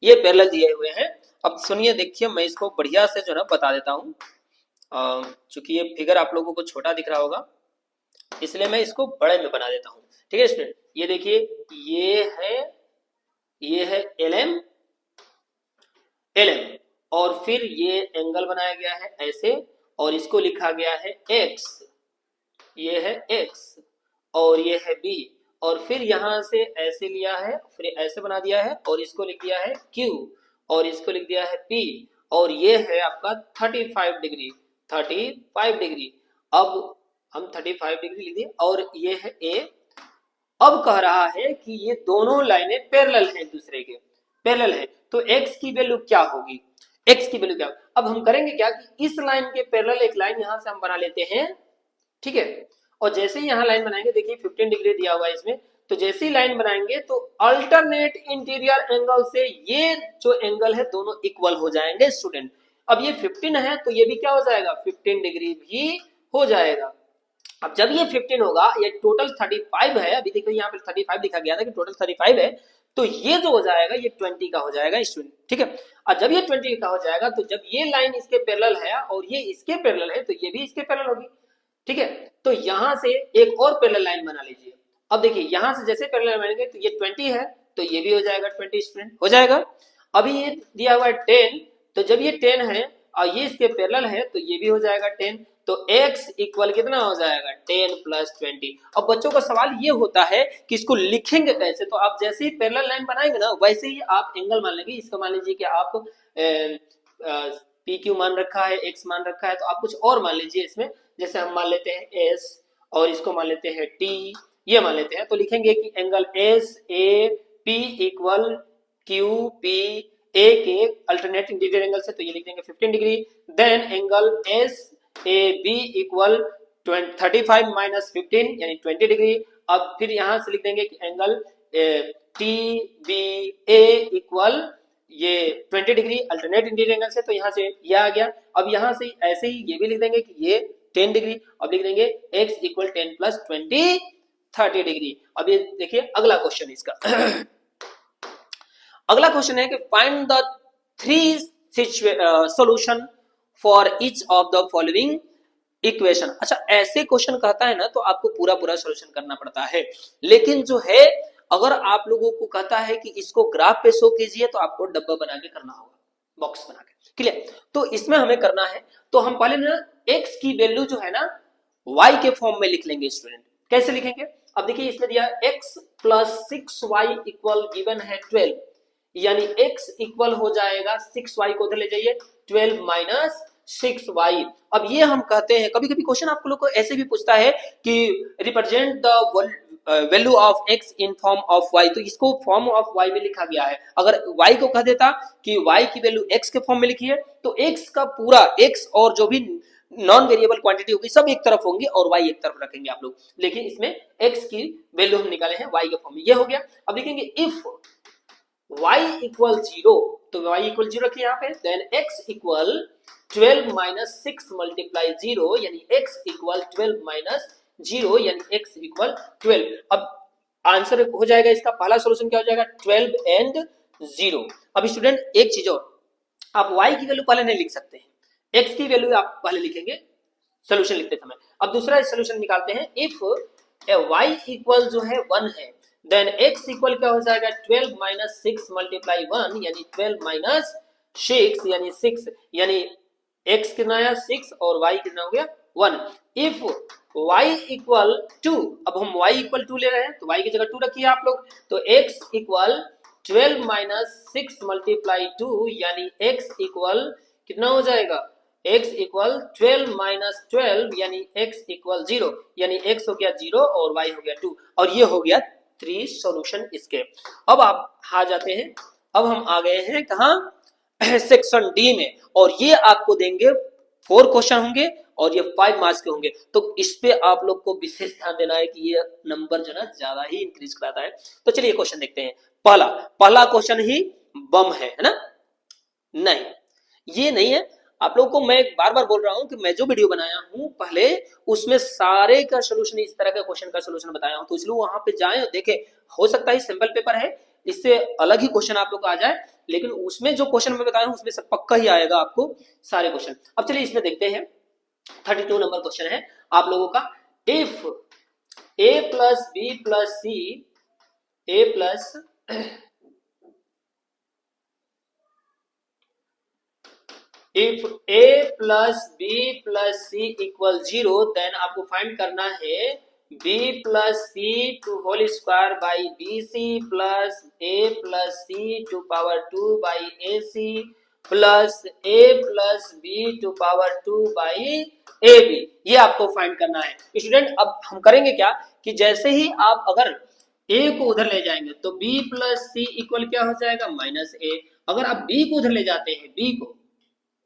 ये पैरेलल दिए हुए हैं। अब सुनिए देखिए मैं इसको बढ़िया से जो ना बता देता हूँ, चूंकि ये फिगर आप लोगों को छोटा दिख रहा होगा इसलिए मैं इसको बड़े में बना देता हूँ, ठीक है स्टूडेंट। ये देखिए ये है LM LM, और फिर ये एंगल बनाया गया है ऐसे, और इसको लिखा गया है x, ये है x और ये है b, और फिर यहां से ऐसे लिया है, फिर ऐसे बना दिया है, और इसको लिख दिया है q, और इसको लिख दिया है p, और ये है आपका 35 डिग्री, 35 डिग्री। अब हम 35 डिग्री लिख दिए, और ये है a। अब कह रहा है कि ये दोनों लाइनें पैरेलल हैं, एक दूसरे के पैरेलल है, तो x की वैल्यू क्या होगी, x की वैल्यू क्या होगी। अब हम करेंगे क्या कि इस लाइन के पैरेलल एक लाइन यहां से हम बना लेते हैं, ठीक है, और जैसे ही यहाँ लाइन बनाएंगे, देखिए 15 डिग्री दिया हुआ है इसमें, तो जैसे ही लाइन बनाएंगे तो अल्टरनेट इंटीरियर एंगल से ये जो एंगल है दोनों इक्वल हो जाएंगे स्टूडेंट। अब ये 15 है तो ये भी क्या हो जाएगा, 15 डिग्री भी हो जाएगा। अब जब ये 15 होगा, ये टोटल 35 है, अभी देखो यहाँ पे 35 दिखा गया था कि टोटल 35 है, तो ये जो हो जाएगा ये 20 का हो जाएगा स्टूडेंट, ठीक है। और जब ये 20 का हो जाएगा, तो जब ये लाइन इसके पैरेलल है और ये इसके पैरेलल है, तो ये भी इसके पैरेलल होगी, ठीक है। तो यहां से एक और पैरेलल लाइन बना लीजिए। अब देखिए यहां से जैसे पैरेलल बनेंगे, तो ये 20 है, तो ये भी हो जाएगा 20 स्टूडेंट, हो जाएगा। अभी ये दिया हुआ है 10, तो जब ये 10 है और ये इसके पैरेलल है, तो ये भी हो जाएगा 10, तो x इक्वल कितना हो जाएगा, 10 प्लस 20। अब बच्चों का सवाल ये होता है कि इसको लिखेंगे कैसे, तो आप जैसे ही पैरेलल लाइन बनाएंगे ना, वैसे ही आप एंगल मान लेंगे। इसका मान लीजिए कि आप पी क्यू मान रखा है, एक्स मान रखा है, तो आप कुछ और मान लीजिए इसमें, जैसे हम मान लेते हैं एस, और इसको मान लेते हैं टी, ये मान लेते हैं, तो लिखेंगे कि angle S A P equal Q P A के अल्टरनेट इंटीरियर एंगल से, तो ये लिख देंगे 15 degree. Then angle S A B equal 35 minus 15 यानी 20 डिग्री। अब फिर यहां से लिख देंगे कि एंगल टी बी ए इक्वल ये 20 डिग्री अल्टरनेट इंटीरियर एंगल से, तो यहाँ से ये आ गया। अब यहाँ से ऐसे ही ये भी लिख देंगे कि ये 10 डिग्री। अब लिख देंगे x इक्वल 10 प्लस 20 30 डिग्री। अब ये देखिए अगला क्वेश्चन इसका अगला क्वेश्चन है कि find the three solution for each of the following equation. अच्छा, ऐसे क्वेश्चन कहता है ना, तो आपको पूरा पूरा सॉल्यूशन करना पड़ता है, लेकिन जो है अगर आप लोगों को कहता है कि इसको ग्राफ पे शो कीजिए, तो आपको डब्बा बना के करना होगा, बॉक्स बना के, क्लियर। तो इसमें हमें करना है, तो हम पहले ना x की वैल्यू जो है ना y के फॉर्म में लिख लेंगे स्टूडेंट। कैसे लिखेंगे, अब देखिए इसमें दिया x plus 6y equal given है 12, यानी x इक्वल हो जाएगा 6y को उधर ले जाइए, 12 माइनस 6y। अब ये हम कहते हैं, कभी कभी क्वेश्चन आप लोग को ऐसे भी पूछता है कि represent the value of x in form of y, तो इसको फॉर्म ऑफ y में लिखा गया है। अगर y को कह देता कि y की वैल्यू x के फॉर्म में लिखिए, तो x का पूरा x और जो भी नॉन वेरिएबल क्वांटिटी होगी सब एक तरफ होंगी और y एक तरफ रखेंगे आप लोग, लेकिन इसमें x की वैल्यू हम निकाले हैं y के फॉर्म में, ये हो गया। अब लिखेंगे इफ y इक्वल 0, तो y इक्वल 0 रखिए यहाँ पे, then x equal 12 minus 6 multiply 0, यानी x इक्वल 12 माइनस 0 यानी x इक्वल 12। अब आंसर हो जाएगा इसका, पहला सॉल्यूशन क्या हो जाएगा, 12 एंड 0। अब स्टूडेंट एक चीज और, आप y की वैल्यू पहले नहीं लिख सकते हैं, x की वैल्यू आप पहले लिखेंगे सॉल्यूशन लिखते समय। अब दूसरा सॉल्यूशन निकालते हैं, इफ y इक्वल जो है 1 है, देन x इक्वल क्या हो जाएगा, 12 माइनस 6 मल्टीप्लाई 1 यानी 12 माइनस 6 यानी 6, यानी x कितना आया 6 और y कितना हो गया 1। इफ y इक्वल 2, अब हम y इक्वल 2 ले रहे हैं, तो y की जगह 2 रखिए आप लोग, तो x इक्वल 12 माइनस 6 मल्टीप्लाई 2 यानी x इक्वल कितना हो जाएगा, x इक्वल 12 माइनस 12 यानी x इक्वल 0, यानी x हो गया 0 और y हो गया 2, और ये हो गया 3 सॉल्यूशन इसके। अब आप आ जाते हैं, अब हम आ गए हैं कहां, सेक्शन डी में, और ये आपको देंगे 4 क्वेश्चन होंगे और ये 5 मार्क्स के होंगे, तो इस पे आप लोग को विशेष ध्यान देना है कि ये नंबर जो ना ज्यादा ही इंक्रीज कराता है। तो चलिए क्वेश्चन देखते हैं। पहला क्वेश्चन ही बम है ना, नहीं ये नहीं है। आप लोगों को मैं बार बार बोल रहा हूं कि मैं जो वीडियो बनाया हूं पहले उसमें सारे का सॉल्यूशन, इस तरह के क्वेश्चन का सॉल्यूशन बताया हूं, तो इसलिए वहां पे जाएं और देखें, हो सकता है सिंपल पेपर है, इससे अलग ही क्वेश्चन आप लोग को आ जाए, लेकिन उसमें जो क्वेश्चन मैं बताया हूं उसमें से पक्का ही आएगा आपको सारे क्वेश्चन। अब चलिए इसमें देखते हैं, 32 नंबर क्वेश्चन है आप लोगों का, if a plus B plus C, A plus if a plus b plus c equal 0 then आपको फाइंड करना है b plus c to whole square by bc plus a plus c to power 2 by ac plus a plus b to power 2 by ab। ये आपको find करना है student. अब हम करेंगे क्या कि जैसे ही आप अगर a को उधर ले जाएंगे तो b प्लस सी इक्वल क्या हो जाएगा माइनस a। अगर आप b को उधर ले जाते हैं b को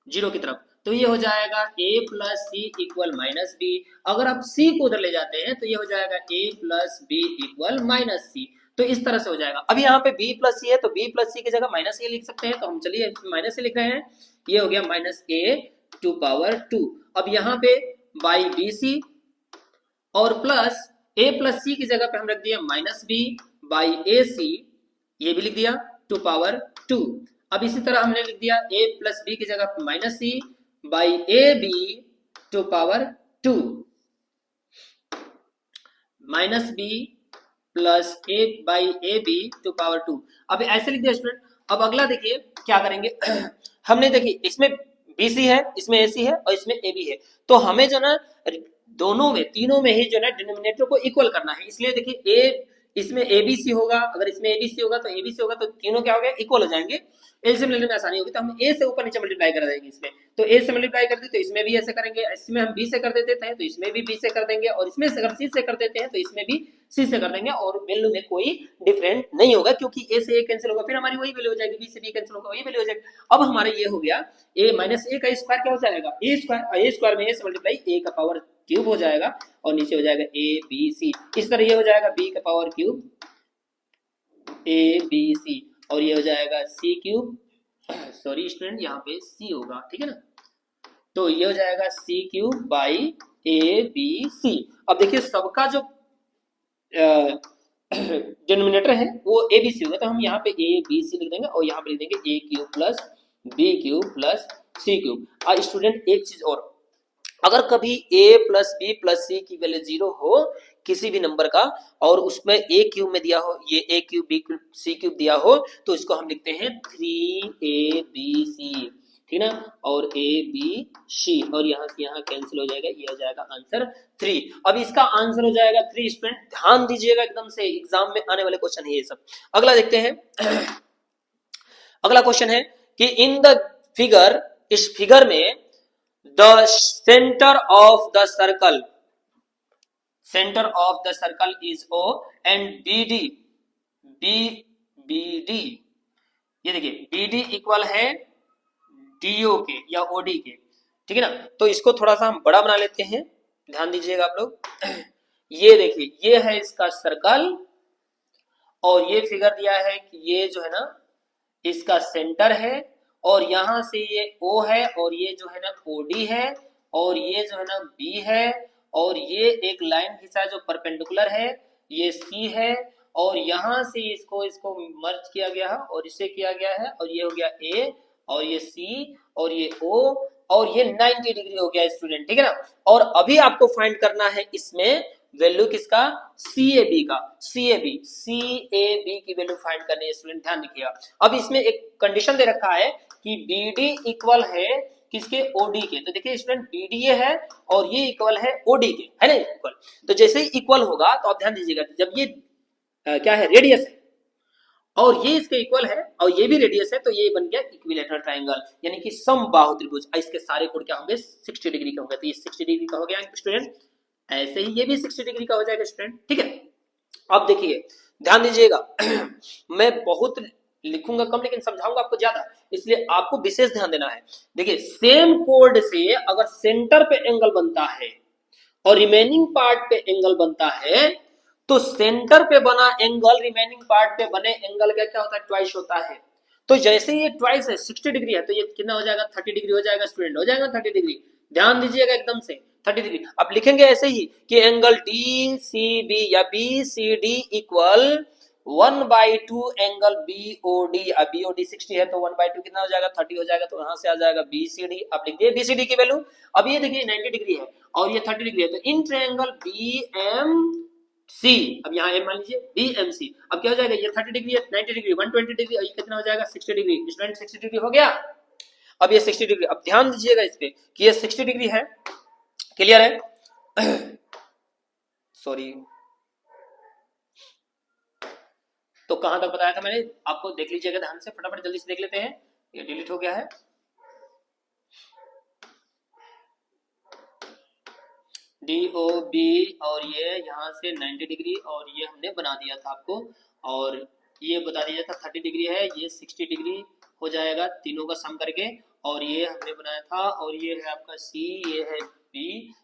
जीरो की तरफ तो ये हो जाएगा a plus C equal minus B. अगर आप c को उधर ले जाते हैं तो ये हो जाएगा a plus B equal minus C. तो इस तरह से हो जाएगा। अब यहाँ पे b प्लस सी है तो b प्लस सी की जगह माइनस ए लिख सकते हैं, तो हम चलिए माइनस ए लिख रहे हैं। ये हो गया माइनस ए टू पावर 2। अब यहाँ पे बाई बी सी और प्लस a प्लस सी की जगह पे हम रख दिया माइनस बी बाई ए सी, ये भी लिख दिया टू पावर 2। अब इसी तरह हमने लिख दिया a प्लस बी की जगह minus C by A B to power 2 minus B plus A by A B to power 2। अब ऐसे लिख दिया स्टूडेंट। अब अगला देखिए क्या करेंगे हमने देखिए इसमें BC है, इसमें AC है और इसमें AB है, तो हमें जो ना दोनों में तीनों में ही जो है डिनोमिनेटर को इक्वल करना है। इसलिए देखिए a इसमें ABC होगा, अगर इसमें ABC होगा तो ABC होगा, तो तीनों क्या हो गया इक्वल हो जाएंगे। एलसीएम लेने में आसानी होगी तो हम a से ऊपर नीचे मल्टीप्लाई कर देंगे इसमें, तो a से मल्टीप्लाई कर देते तो इसमें भी ऐसे करेंगे, इसमें हम b से कर देते हैं तो इसमें भी b से कर देंगे, और इसमें से अगर c से कर देते हैं तो इसमें भी c से कर देंगे, और वैल्यू में कोई डिफरेंट नहीं होगा क्योंकि a से a कैंसिल होगा, फिर हमारी वही वैल्यू हो जाएगी, b से b कैंसिल होगा वही वैल्यू हो जाएगी। अब हमारा ये हो गया a माइनस a का स्क्वायर क्या हो जाएगा a स्क्वायर में a से मल्टीप्लाई a का पावर क्यूब हो जाएगा और नीचे हो जाएगा a b c। इस तरह ये हो जाएगा b का power cube a b c और ये हो जाएगा c क्यूब, सॉरी स्टूडेंट यहाँ पे c होगा, ठीक है ना, तो ये हो जाएगा c cube by A B C. अब देखिए सबका जो डिनोमिनेटर है वो ए बी सी होगा, तो हम यहाँ पे ए बी सी लिख देंगे और यहाँ पे लिख देंगे A cube plus B cube plus C cube. अब स्टूडेंट एक चीज और, अगर कभी a plus B plus C की वैल्यू 0 हो किसी भी नंबर का और उसमें a क्यूब में दिया हो, ये a cube b cube c cube दिया हो, तो इसको हम लिखते हैं 3abc, ठीक ना, और a b c और यहाँ से यहाँ कैंसिल हो जाएगा, ये हो जाएगा आंसर 3। अब इसका आंसर हो जाएगा 3। स्टूडेंट ध्यान दीजिएगा एकदम से, एग्जाम में आने वाले क्वेश्चन है ये सब। अगला देखते हैं अगला क्वेश्चन है कि इन द फिगर, इस फिगर में the center of the circle is O and BD ये देखिए BD इक्वल है DO के या OD के, ठीक है ना। तो इसको थोड़ा सा हम बड़ा बना लेते हैं, ध्यान दीजिएगा आप लोग। ये देखिए ये है इसका सर्कल और ये फिगर दिया है कि ये जो है ना इसका सेंटर है और यहां से ये O है और ये जो है ना OD है और ये जो है ना B है और ये एक लाइन खींचा है जो परपेंडिकुलर है, ये C है और यहां से इसको मर्ज किया गया है और इसे किया गया है और ये हो गया A और ये C और ये O और ये 90 डिग्री हो गया स्टूडेंट, ठीक है ना। और अभी आपको फाइंड करना है इसमें वैल्यू किसका, CAB का, CAB की वैल्यू फाइंड करनी है स्टूडेंट, ध्यान रखिएगा। अब इसमें एक कंडीशन दे रखा है कि BD इक्वल है किसके, OD के, तो देखिए स्टूडेंट BD ये है और ये इक्वल है OD के, है ना इक्वल। तो जैसे ही इक्वल होगा तो आप ध्यान दीजिएगा, जब ये क्या है रेडियस है और ये इसके इक्वल है और ये भी रेडियस है, तो ये बन गया इक्विलेटरल ट्रायंगल यानी कि समबाहु त्रिभुज। इसके सारे कोण क्या होंगे 60 डिग्री के होंगे, तो ये 60 डिग्री का हो गया स्टूडेंट। ऐसे ही ये भी 60 डिग्री का हो जाएगा स्टूडेंट, ठीक है। अब देखिए ध्यान दीजिएगा मैं बहुत लिखूंगा कम लेकिन समझाऊंगा आपको ज्यादा, इसलिए आपको विशेष ध्यान देना है। देखिए सेम कोड से अगर सेंटर पे एंगल बनता है और रिमेनिंग पार्ट पे एंगल बनता है, तो सेंटर पे बना एंगल रिमेनिंग पार्ट पे बने एंगल का क्या होता है, ट्वाइस होता है। तो जैसे ये ट्वाइस है 60 डिग्री है तो ये कितना हो जाएगा 30 डिग्री हो जाएगा स्टूडेंट, हो जाएगा 30 डिग्री, ध्यान दीजिएगा एकदम से 30 डिग्री। अब लिखेंगे ऐसे ही कि एंगल DCB या BCD इक्वल 1/2 एंगल BOD। अब BOD 60 है तो 1/2 कितना हो जाएगा 30 हो जाएगा, तो यहां से आ जाएगा BCD। अब लिख दिए BCD की वैल्यू। अब ये देखिए 90 डिग्री है और ये 30 डिग्री है, तो इन ट्रायंगल BMC, अब यहाँ M मान लीजिए BMC, अब क्या हो जाएगा ये 30 डिग्री है, 90 डिग्री 120 डिग्री और ये कितना हो जाएगा 60 डिग्री, स्टूडेंट 60 डिग्री हो गया। अब ये 60 डिग्री, अब ध्यान दीजिएगा इस पे कि ये 60 डिग्री है, क्लियर है? सॉरी, तो कहां तक बताया था मैंने आपको, देख लीजिएगा ध्यान से, फटाफट जल्दी से देख लेते हैं। ये डिलीट हो गया है, DOB, और ये यहाँ से 90 डिग्री, और ये हमने बना दिया था आपको, और ये बता दिया था 30 डिग्री है, ये 60 डिग्री हो जाएगा तीनों का सम करके, और ये हमने बनाया था, और ये है आपका C, ये है B,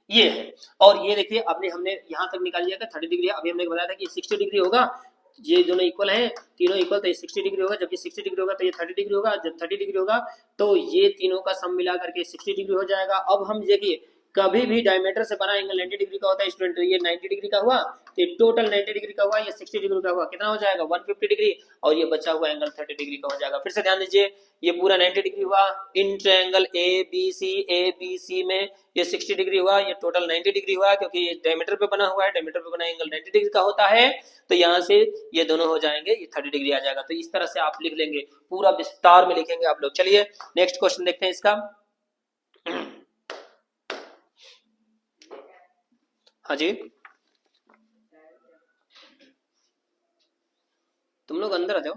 ये है, और ये देखिए आपने हमने यहाँ तक निकाल लिया था 30 डिग्री, अभी हमने बताया था कि 60 डिग्री होगा, ये दोनों इक्वल हैं, तीनों इक्वल, तो ये 60 डिग्री होगा, जबकि 60 डिग्री होगा तो ये 30 डिग्री होगा, जब 30 डिग्री होगा तो ये तीनों का सम मिला करके 60 डिग्री हो जाएगा। अब हम देखिए कभी भी डायमीटर से बना एंगल 90 डिग्री का होता है स्टूडेंट, तो ये 90 डिग्री का हुआ, तो टोटल 90 डिग्री का हुआ, ये 60 डिग्री का हुआ, कितना हो जाएगा 150 डिग्री, और ये बचा हुआ एंगल 30 डिग्री का हो जाएगा। फिर से ध्यान दीजिए, ये पूरा 90 डिग्री हुआ, इन ट्रायंगल ABC में ये 60 डिग्री हुआ, ये टोटल 90 डिग्री हुआ, क्योंकि ये डायमीटर पे बना हुआ है, डायमीटर पे बना एंगल 90 डिग्री का होता है, तो यहाँ से ये दोनों हो जाएंगे, ये 30 डिग्री आ जाएगा। तो इस तरह से आप लिख लेंगे, पूरा विस्तार में लिखेंगे आप लोग। चलिए नेक्स्ट क्वेश्चन देखते हैं इसका। हाँ जी, तुम लोग अंदर आ जाओ।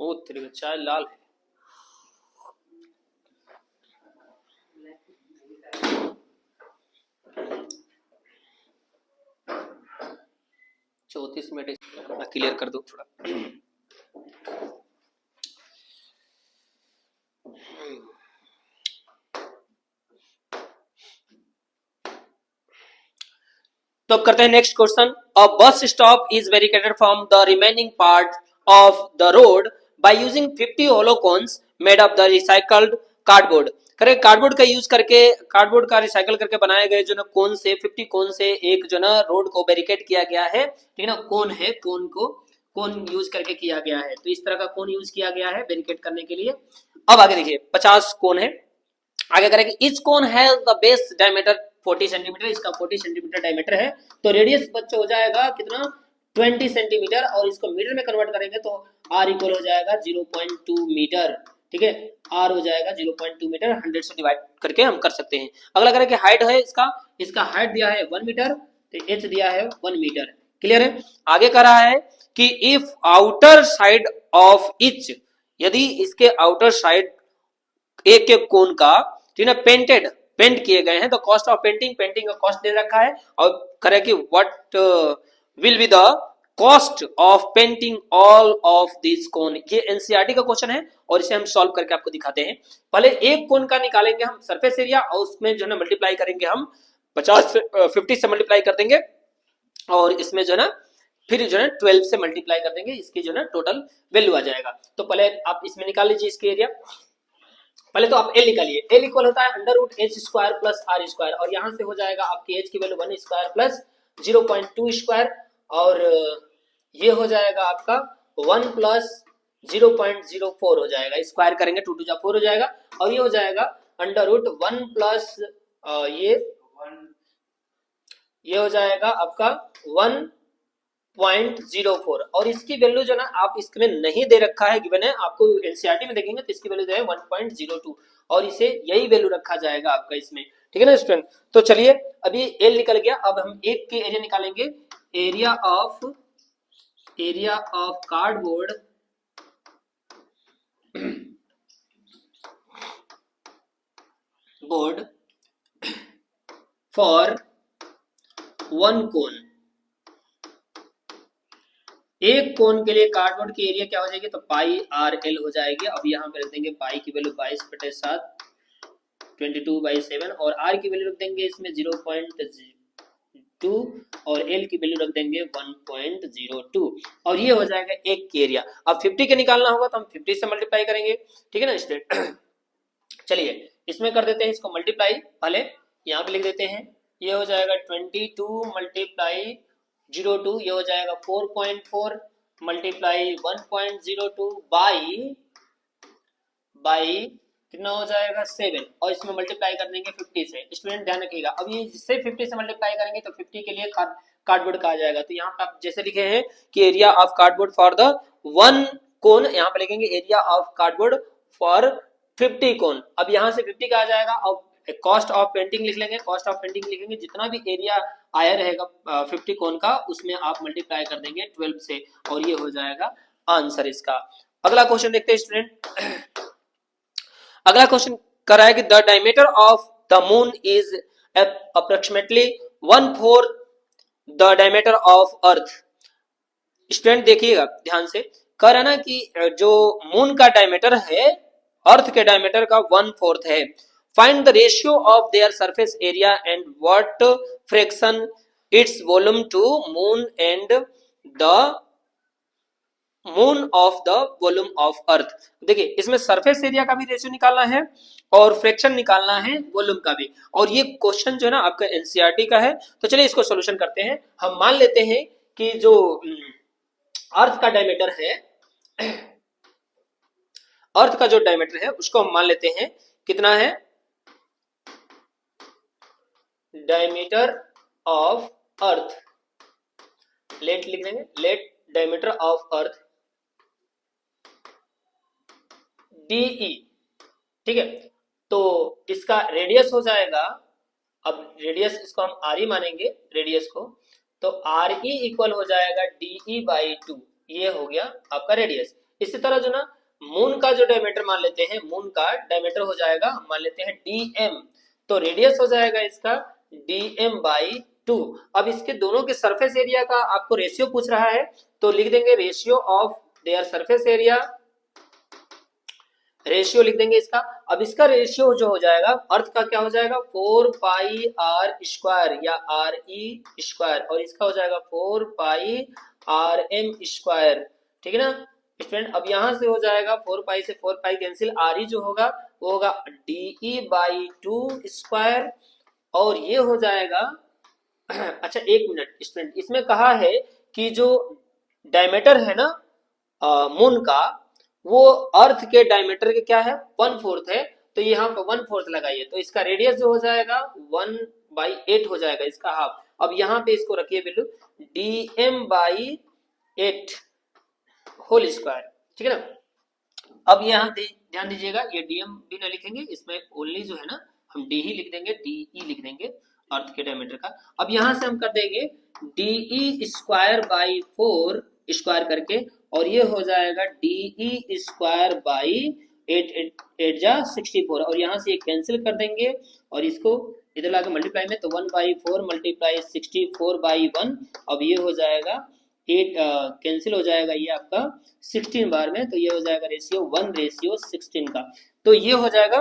ओ तेरे चाय लाल है। चौतीस मिनट क्लियर कर दो थोड़ा। तो करते हैं next question. A bus stop is barricaded from the remaining part of the road by using 50 hollow cones made of the recycled cardboard. करें कार्डबोर्ड का यूज करके, कार्डबोर्ड का रिसाइकल करके बनाए गए जो ना कोन से 50 कोन से एक जो ना रोड को बैरिकेड किया गया है, ठीक है ना, कोन है, कोन को कोन यूज करके किया गया है, तो इस तरह का कोन यूज किया गया है बैरिकेड करने के लिए। अब आगे देखिए 50 कोन है, आगे करेंगे etch cone has the base diameter 40 centimetre, इसका 40 सेंटीमीटर डायमीटर है, तो रेडियस बच्चों हो जाएगा कितना 20 सेंटीमीटर, और इसको मीटर में कन्वर्ट करेंगे तो r इक्वल हो जाएगा 0.2 मीटर, ठीक है, r हो जाएगा 0.2 मीटर, 100 से डिवाइड करके हम कर सकते हैं। अगला करेंगे हाइट है इसका, इसका हाइट दिया है 1 मीटर, तो h दिया है 1 मीटर, क्लियर है। आगे कर रहा है कि if outer side of each, यदि इसके आउटर साइड एक एक कोन का, ठीक है, पेंटेड पेंट किए गए हैं, तो कॉस्ट ऑफ पेंटिंग, पेंटिंग का कॉस्ट दे रखा है, और करे कि what will be the cost of painting all of this cone. ये एनसीईआरटी का क्वेश्चन है, और इसे हम सॉल्व करके आपको दिखाते हैं। पहले एक कोन का निकालेंगे हम सरफेस एरिया, और उसमें जो है मल्टीप्लाई करेंगे हम 50 से मल्टीप्लाई कर देंगे, और इसमें जो है ना फिर जो है 12 से मल्टीप्लाई कर देंगे, इसकी जो है टोटल वैल्यू आ जाएगा। तो पहले आप इसमें निकाल लीजिए इसके एरिया। पहले तो आप एल निकालिए, एल इक्वल होता है under root H square plus R square, और यहां से हो जाएगा आपकी एच की वैल्यू 1 स्क्वायर प्लस 0.2 स्क्वायर, और ये हो जाएगा आपका 1 प्लस 0.04 हो जाएगा, स्क्वायर करेंगे 2 टू 4 हो जाएगा, और ये हो जाएगा अंडर रूट 1 प्लस ये हो जाएगा आपका 1.04, और इसकी वैल्यू जो ना आप इसमें नहीं दे रखा है, गिवन है आपको, एनसीईआरटी में देखेंगे तो इसकी वैल्यू जो है 1.02, और इसे यही वैल्यू रखा जाएगा आपका इसमें, ठीक है ना स्टूडेंट। तो चलिए अभी एल निकल गया, अब हम एक के एरिया निकालेंगे, area of cardboard board for one कोन, एक कोन के लिए कार्डबोर्ड की एरिया क्या हो जाएगी, तो पाई आर एल हो जाएगी। अब यहाँ पे रख देंगे पाई की वैल्यू 22/7 22/7, और आर की वैल्यू रख देंगे इसमें 0.2, और एल की वैल्यू रख देंगे 1.02, और ये हो जाएगा एक की एरिया। अब 50 के निकालना होगा तो हम 50 से मल्टीप्लाई करेंगे, ठीक है ना स्टूडेंट। चलिए इसमें कर देते हैं इसको मल्टीप्लाई, पहले यहाँ पे लिख देते हैं, ये हो जाएगा 22 मल्टीप्लाई 0.2, ये हो जाएगा 4.4 मल्टीप्लाई 1.02 बाई कितना हो जाएगा 7 और इसमें मल्टीप्लाई कर देंगे 50 से। स्टूडेंट ध्यान रखिएगा, अब ये जिससे 50 से मल्टीप्लाई करेंगे तो 50 के लिए कार्डबोर्ड कहा जाएगा। तो यहाँ पे आप जैसे लिखे हैं कि area of cardboard for the one कोन, यहाँ पे लिखेंगे एरिया ऑफ कार्डबोर्ड फॉर 50 कोन। अब यहाँ से 50 का आ जाएगा। अब कॉस्ट ऑफ पेंटिंग लिख लेंगे, कॉस्ट ऑफ पेंटिंग लिखेंगे, जितना भी एरिया आया रहेगा 50 कोन का उसमें आप मल्टीप्लाई कर देंगे 12 से और ये हो जाएगा आंसर इसका। अगला क्वेश्चन देखते हैं स्टूडेंट। अगला क्वेश्चन कर रहा है कि the diameter of the moon is approximately 1/4 the diameter of earth. Student देखिएगा ध्यान से, कह रहा है ना कि जो मून का डायमीटर है अर्थ के डायमीटर का 1/4 है। Find the ratio of their surface area and what fraction its volume to moon and the moon of the volume of earth. देखिए इसमें सरफेस एरिया का भी रेशियो निकालना है और फ्रैक्शन निकालना है वॉल्यूम का भी। और ये क्वेश्चन जो है ना आपका एनसीईआरटी का है। तो चलिए इसको सॉल्यूशन करते हैं। हम मान लेते हैं कि जो अर्थ का डायमीटर है, अर्थ का जो डायमीटर है उसको हम मान लेते हैं कितना है, डायमीटर ऑफ अर्थ, लेट लिख देंगे, let diameter of earth DE, ठीक है। तो इसका रेडियस हो जाएगा, अब रेडियस इसको हम RE मानेंगे रेडियस को, तो RE इक्वल हो जाएगा DE/2, ये हो गया आपका रेडियस। इसी तरह जो ना मून का जो डायमीटर मान लेते हैं, मून का डायमीटर हो जाएगा हम मान लेते हैं DM, तो रेडियस हो जाएगा इसका DM/2। अब इसके दोनों के सरफेस एरिया का आपको रेशियो पूछ रहा है तो लिख देंगे ratio of their surface area, ratio लिख देंगे इसका। अब इसका रेशियो जो हो जाएगा अर्थ का क्या हो जाएगा 4πr² या RE², और इसका हो जाएगा 4πrm², ठीक है ना स्टूडेंट। अब यहां से हो जाएगा 4π से 4π कैंसिल, RE जो होगा वो होगा DE/2², और ये हो जाएगा अच्छा एक मिनट स्टूडेंट, इसमें कहा है कि जो डायमीटर है ना मून का वो अर्थ के डायमीटर के क्या है 1/4 है, तो यहाँ पे 1/4 लगाइए तो इसका रेडियस जो हो जाएगा 1/8 हो जाएगा, इसका हाफ। अब यहाँ पे इसको रखिए वैल्यू DM/8 होल स्क्वायर, ठीक है ना। अब यहाँ ध्यान दीजिएगा ये DM भी ना लिखेंगे, इसमें ओनली जो है ना हम D ही लिख देंगे, DE लिख देंगे अर्थ के डायमीटर का। अब यहाँ से हम कर देंगे DE²/4 स्क्वायर करके, और ये हो जाएगा DE²/8 और यहाँ से ये कैंसिल कर देंगे और इसको इधर लाके मल्टीप्लाई में, तो 1/4 मल्टीप्लाई 64/1, अब ये हो जाएगा 8 कैंसिल हो जाएगा ये आपका 16 बार में, तो ये हो जाएगा रेशियो 1/16 का। तो ये हो जाएगा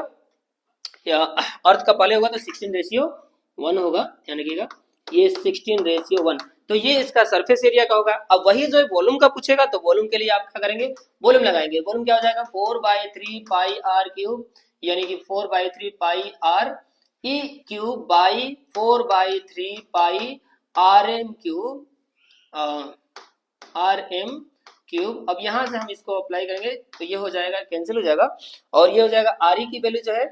अर्थ का पहले होगा तो 16/1 होगा, ध्यान रखिएगा ये 16/1, तो ये इसका सरफेस एरिया का होगा। अब वही जो वॉल्यूम का पूछेगा तो वॉल्यूम के लिए आप क्या करेंगे, वॉल्यूम लगाएंगे। वॉल्यूम क्या हो जाएगा 4/3πr³ यानी कि 4/3πre³ अब यहाँ से हम इसको अप्लाई करेंगे तो ये हो जाएगा कैंसिल हो जाएगा, और ये हो जाएगा RE की वैल्यू जो है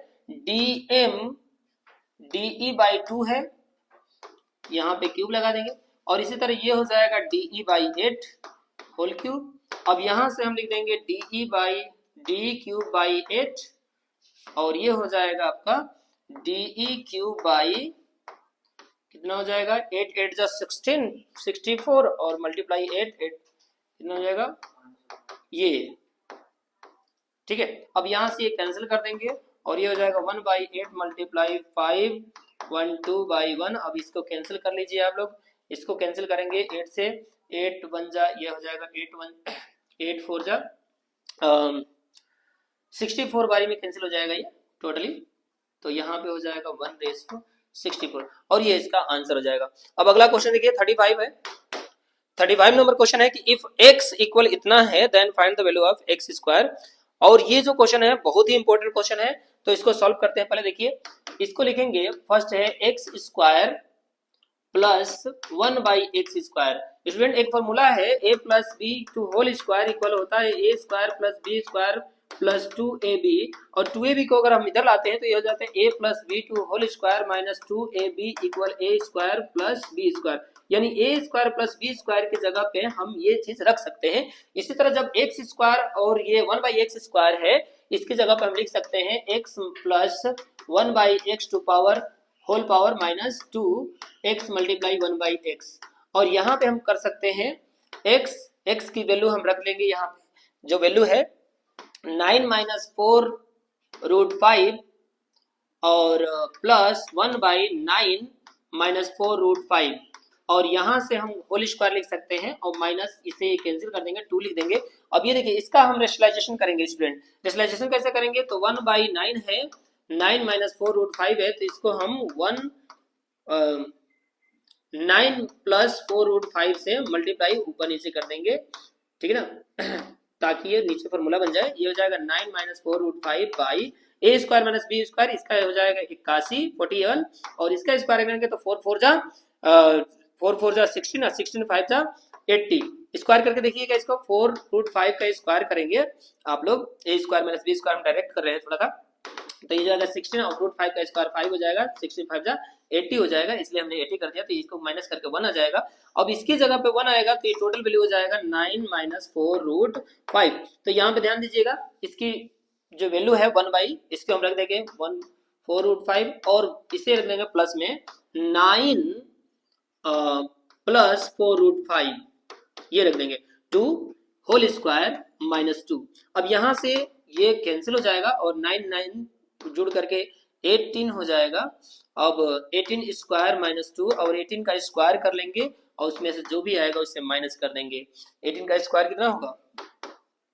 DE/2 है, यहाँ पे क्यूब लगा देंगे, और इसी तरह ये हो जाएगा DE/8 होल क्यूब। अब यहाँ से हम लिख देंगे DE/8 और ये हो जाएगा आपका DE³ कितना हो जाएगा 8 8 जा 16 64 और मल्टीप्लाई 8 कितना हो जाएगा ये, ठीक है। अब यहाँ से ये कैंसिल कर देंगे और ये हो जाएगा 1/8 मल्टीप्लाई 5 12/1। अब इसको कैंसिल कर लीजिए आप लोग, इसको कैंसिल करेंगे 8 से, 8 1 जा ये हो जाएगा 8 4 जा 64 बारी में कैंसिल हो जाएगा ये टोटली, तो यहाँ पे हो जाएगा 1/64 और ये इसका आंसर हो जाएगा। अब अगला क्वेश्चन देखिए 35 है, 35 नंबर क्वेश्चन है कि इफ x इक्वल इतना है then find the value of x²। और ये जो क्वेश्चन है बहुत ही इंपॉर्टेंट क्वेश्चन है, तो इसको सॉल्व करते हैं। पहले देखिए इसको लिखेंगे, फर्स्ट है x² प्लस 1/x²। स्टूडेंट एक फॉर्मूला है a + b to whole square equal होता है a² + b² प्लस 2ab, और 2ab को अगर हम इधर लाते हैं तो ये हो जाता है a plus B to whole square minus 2ab equal a square plus B square, यानी a square plus B square की जगह पे हम ये चीज रख सकते हैं। इसी तरह जब x स्क्वायर और ये 1/x स्क्वायर है, इसकी जगह पे हम लिख सकते हैं x plus 1/x to power whole power minus 2x multiply 1/x, और यहाँ पे हम कर सकते हैं x की वैल्यू हम रख लेंगे, यहाँ पे जो वैल्यू है 9 माइनस 4 रूट 5 और प्लस 1/9 माइनस 4 रूट 5, और यहाँ से हम होल स्क्वायर लिख सकते हैं और माइनस इसे कैंसिल कर देंगे, 2 लिख देंगे। अब ये देखिए इसका हम रेशनलाइजेशन करेंगे स्टूडेंट, रेशनलाइजेशन कैसे करेंगे, तो 1/9 है, 9 माइनस 4 रूट 5 है, तो इसको हम 9 प्लस 4 रूट 5 से मल्टीप्लाई ऊपर नीचे कर देंगे, ठीक है ना, ताकि ये नीचे फॉर्मूला बन जाए। ये हो जाएगा 9 minus 4 root 5 by A square minus B square, इसका हो जाएगा 81 41, और इसका स्क्वायर करेंगे तो 4 4 जा 16 और 16 5 जा 80, स्क्वायर करके देखिएगा इसको, 4 रूट 5 का स्क्वायर करेंगे आप लोग, ए स्क्वायर माइनस बी स्क्वायर हम डायरेक्ट कर रहे हैं थोड़ा सा, तो ये जाएगा 16 और रूट 5 का स्क्वायर 5 हो जाएगा, 16 5 जा 80 हो जाएगा, इसलिए हमने 80 कर दिया, तो इसको माइनस करके 1 आ जाएगा। अब इसकी जगह पे 1 आएगा तो ये टोटल वैल्यू हो जाएगा 9 माइनस 4 रूट 5, तो यहाँ पे ध्यान दीजिएगा इसकी जो वैल्यू है 1 बाई, इसको हम रख देंगे 1 4 रूट 5, और इसे रख देंगे प्लस में 9 प्लस 4 रूट 5, ये रख देंगे 2 होल स्क्वायर माइनस 2। अब यहाँ से ये कैंसिल हो जाएगा और 9 9 जुड़ करके 18 हो जाएगा। अब 18 स्क्वायर माइनस 2 और 18 का स्क्वायर कर लेंगे और उसमें से जो भी आएगा उससे माइनस कर देंगे। 18 का स्क्वायर कितना होगा,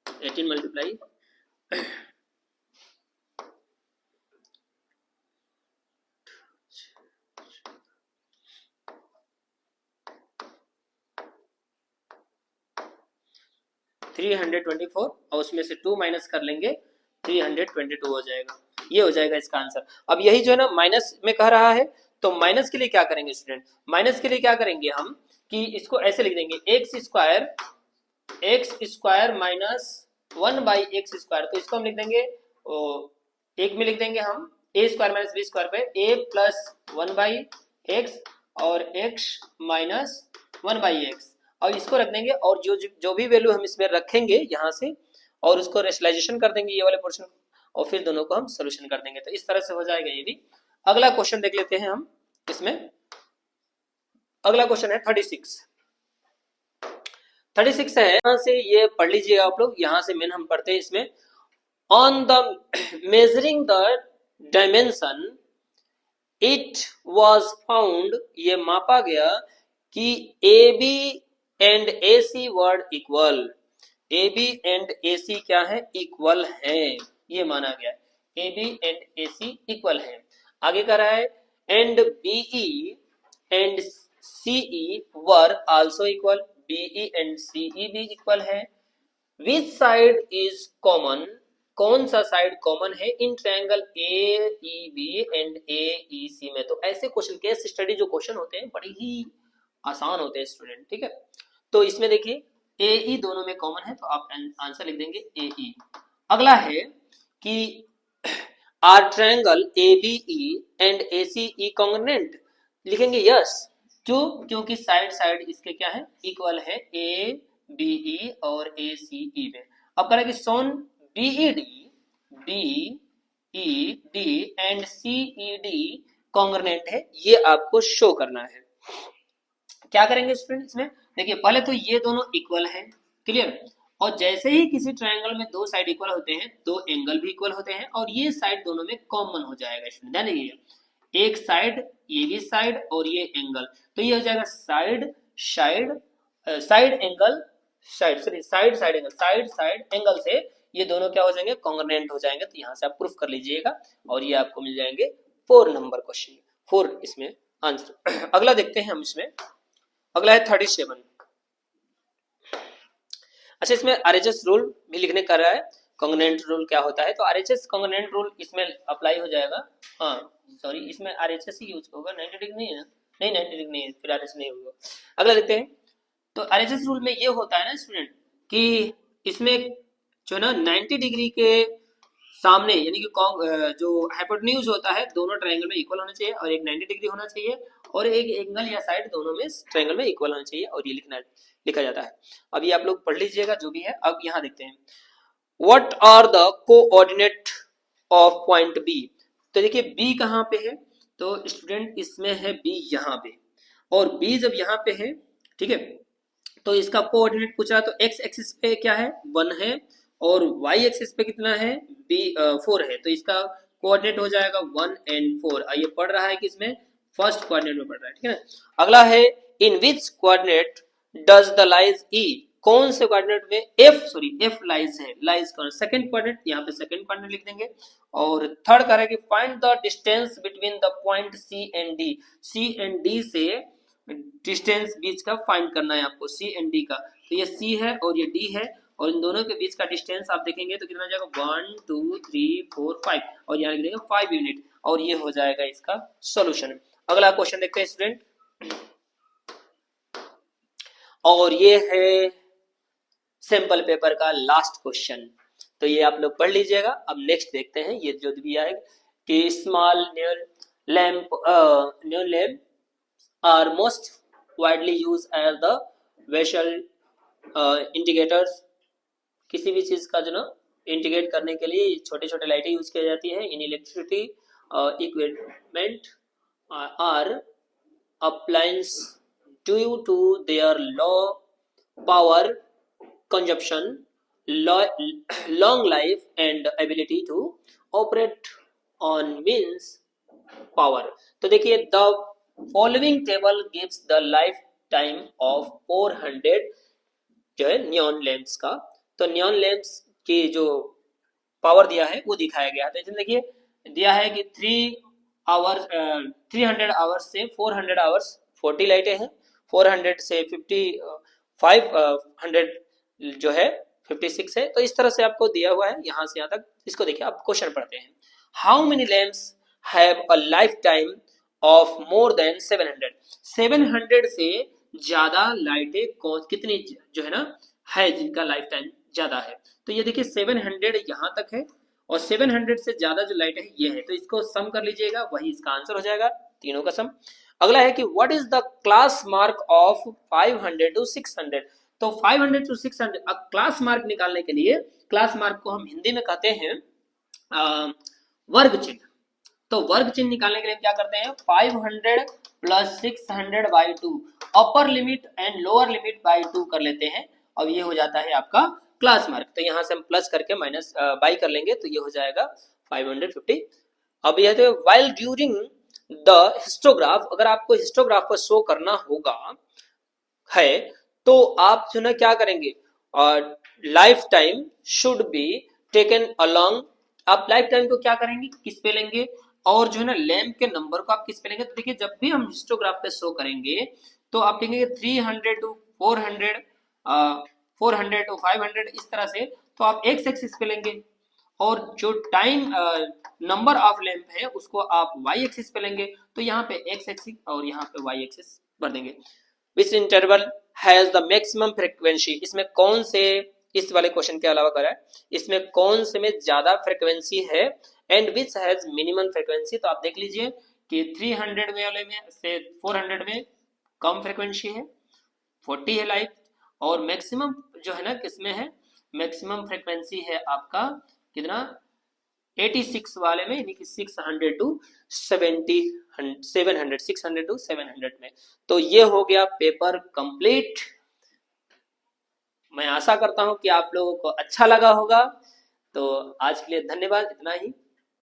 18 मल्टीप्लाई 324 और उसमें से 2 माइनस कर लेंगे 322 हो जाएगा, ये हो जाएगा इसका आंसर। अब यही जो है ना माइनस में कह रहा है, तो माइनस के लिए क्या करेंगे स्टूडेंट, माइनस के लिए क्या करेंगे हम कि इसको ऐसे लिख देंगे x square minus 1/x square, तो इसको हम लिख देंगे एक में लिख देंगे हम ए स्क्वायर माइनस बी स्क्वायर पे ए प्लस 1/x और x माइनस 1/x, और इसको रख देंगे, और जो भी वैल्यू हम इसमें रखेंगे यहाँ से और उसको रेशनलाइजेशन कर देंगे ये वाले पोर्शन, और फिर दोनों को हम सोल्यूशन कर देंगे, तो इस तरह से हो जाएगा ये भी। अगला क्वेश्चन देख लेते हैं हम इसमें, अगला क्वेश्चन है 36 है, यहाँ से ये पढ़ लीजिए आप लोग, यहाँ से मेन हम पढ़ते हैं इसमें, on the measuring the dimension it was found, ये मापा गया कि A B and A C were equal, A B and A C क्या है, इक्वल है, ये माना गया A B and A C equal है। आगे कर रहा है and B E and C E were also equal, B E and C E भी इक्वल है। विच साइड इज कॉमन, कौन सा साइड कॉमन है in triangle A E B and A E C में। तो ऐसे क्वेश्चन, केस स्टडी जो क्वेश्चन होते हैं बड़ी ही आसान होते हैं स्टूडेंट, ठीक है। तो इसमें देखिए ए ई दोनों में कॉमन है, तो आप आंसर लिख देंगे ए ई। अगला है कि are triangle A B E and A C E congruent, लिखेंगे यस, क्यों, क्योंकि साइड साइड इसके क्या है, इक्वल है ए बी ई और ए सी ई में। अब करेंगे सोन B E D and C E D congruent है, ये आपको शो करना है। क्या करेंगे स्टूडेंट इसमें, देखिए पहले तो ये दोनों इक्वल है, क्लियर, और जैसे ही किसी ट्रायंगल में दो साइड इक्वल होते हैं दो एंगल भी इक्वल होते हैं, और ये साइड दोनों में कॉमन हो जाएगा स्टूडेंट, ध्यान दीजिए, एक साइड ये भी साइड और ये एंगल, तो ये हो जाएगा साइड एंगल साइड एंगल से ये दोनों क्या हो जाएंगे, कॉन्ग्रुएंट हो जाएंगे। तो यहाँ से आप प्रूफ कर लीजिएगा और ये आपको मिल जाएंगे 4 नंबर क्वेश्चन, 4 इसमें आंसर। अगला देखते हैं हम इसमें, अगला है 37। अच्छा, इसमें आरएचएस रूल भी लिखने का रहा है, कॉन्ग्रुएंट रूल क्या होता है, तो आरएचएस कॉन्ग्रुएंट रूल इसमें अप्लाई हो जाएगा, हाँ सॉरी इसमें आरएचएस ही यूज होगा, 90 डिग्री नहीं है ना, नहीं 90 डिग्री नहीं है, फिर आरएचएस नहीं होगा। अगला देखते हैं, तो आरएचएस रूल में ये होता है ना स्टूडेंट कि इसमें जो है ना 90 डिग्री के सामने, यानी कि जो हाइपोटेन्यूज होता है दोनों ट्रायंगल में इक्वल होना चाहिए, और एक 90 डिग्री होना चाहिए, और एक एंगल या साइड दोनों में ट्रायंगल में इक्वल होना चाहिए, और ये लिखा जाता है। अभी आप लोग पढ़ लीजिएगा जो भी है। अब यहाँ देखते हैं what are the coordinate of point B. तो देखिए बी कहाँ पे है, तो स्टूडेंट इसमें है बी यहाँ पे, और बी जब यहाँ पे है, ठीक है, तो इसका कोऑर्डिनेट पूछा तो एक्स एक्सिस पे क्या है 1 है, और वाई एक्सिस पे कितना है बी 4 है, तो इसका कोऑर्डिनेट हो जाएगा 1 एंड 4। ये पढ़ रहा है कि इसमें फर्स्ट कोऑर्डिनेट में पढ़ रहा है, ठीक है ना। अगला है in which coordinate does the lies E, कौन से कोऑर्डिनेट में एफ लाइज है, लाइज कौन, सेकंड कोऑर्डिनेट, यहाँ पे सेकंड कोऑर्डिनेट लिख देंगे। और थर्ड करेंगे find the distance between the point C and D, C and D से डिस्टेंस बीच का फाइंड करना है आपको, सी एंड डी का। तो ये सी है और ये डी है, और इन दोनों के बीच का डिस्टेंस आप देखेंगे तो कितना हो जाएगा 1 2 3 4 5, और यहाँ लिख देंगे 5 यूनिट, और ये हो जाएगा इसका सॉल्यूशन। अगला क्वेश्चन देखते हैं स्टूडेंट, और ये है सैंपल पेपर का लास्ट क्वेश्चन, तो ये आप लोग पढ़ लीजिएगा। अब नेक्स्ट देखते हैं, ये जो भी आएगा कि स्मॉल न्यून lamp are most widely used as the visual indicators। किसी भी चीज का जो ना इंडिकेट करने के लिए छोटे छोटे लाइटें यूज की जाती है in electricity equipment or appliance due to their low power consumption, long life and ability to operate on mains power. तो देखिए the following table gives the life time of 400 जो है नियॉन लैंप्स का। तो neon lamps की जो power दिया है वो दिखाया गया है। तो इसमें देखिए दिया है कि 300 आवर्स से 400 आवर्स 40 लाइटें हैं, 400 से 500 जो है 56 है। तो इस तरह से आपको दिया हुआ है यहाँ से यहाँ तक। इसको देखिए आप क्वेश्चन पढ़ते हैं, how many lamps have a life time of more than 700 से ज्यादा लाइटें कितनी जो है ना है जिनका लाइफ टाइम ज्यादा है। तो ये देखिए 700 यहाँ तक है, और 700 से ज्यादा जो लाइट है ये है, तो इसको सम कर लीजिएगा, वही इसका आंसर हो जाएगा, तीनों का सम। अगला है कि what is the class mark of 500 to 600। तो 500 to 600 अब क्लास मार्क निकालने के लिए, क्लास मार्क को हम हिंदी में कहते हैं वर्ग चिन्ह। तो वर्ग चिन्ह निकालने के लिए क्या करते हैं 500 plus 600 by 2, upper limit and lower limit by 2 कर लेते हैं, और ये हो जाता है आपका क्लास मार्क। तो यहाँ से हम प्लस करके माइनस बाई कर लेंगे, तो ये हो जाएगा 550। अब यह तो वाइल ड्यूरिंग द हिस्टोग्राफ, अगर आपको हिस्टोग्राफ पर शो करना होगा है तो आप जो ना क्या करेंगे, life time should be taken along. आप लाइफ टाइम को क्या करेंगे किस पे लेंगे, और जो है ना लैंप के नंबर को आप किस पे लेंगे। तो देखिए जब भी हम हिस्टोग्राफ पे शो करेंगे तो आप लेंगे 300 to 400, 400 to 500 इस तरह से, तो आप एक्स एक्सिस पे लेंगे, और जो टाइम नंबर ऑफ लैंप है उसको आप वाई एक्सिस पे लेंगे। तो यहाँ पे एक्स एक्सिस और यहाँ पे वाई एक्सिस भर देंगे। Which interval has the maximum frequency, इसमें कौन से, इस वाले क्वेश्चन के अलावा करा है, इसमें कौन से में ज्यादा फ्रीक्वेंसी है, and which has minimum frequency. तो आप देख लीजिए कि 300 वाले में से 400 में कम फ्रीक्वेंसी है, 40 है लाइफ, और मैक्सिमम जो है ना किसमें है, मैक्सिमम फ्रीक्वेंसी है आपका कितना 86 वाले में, यानी कि 600 to 700 में। तो ये हो गया पेपर कंप्लीट। मैं आशा करता हूं कि आप लोगों को अच्छा लगा होगा। तो आज के लिए धन्यवाद, इतना ही।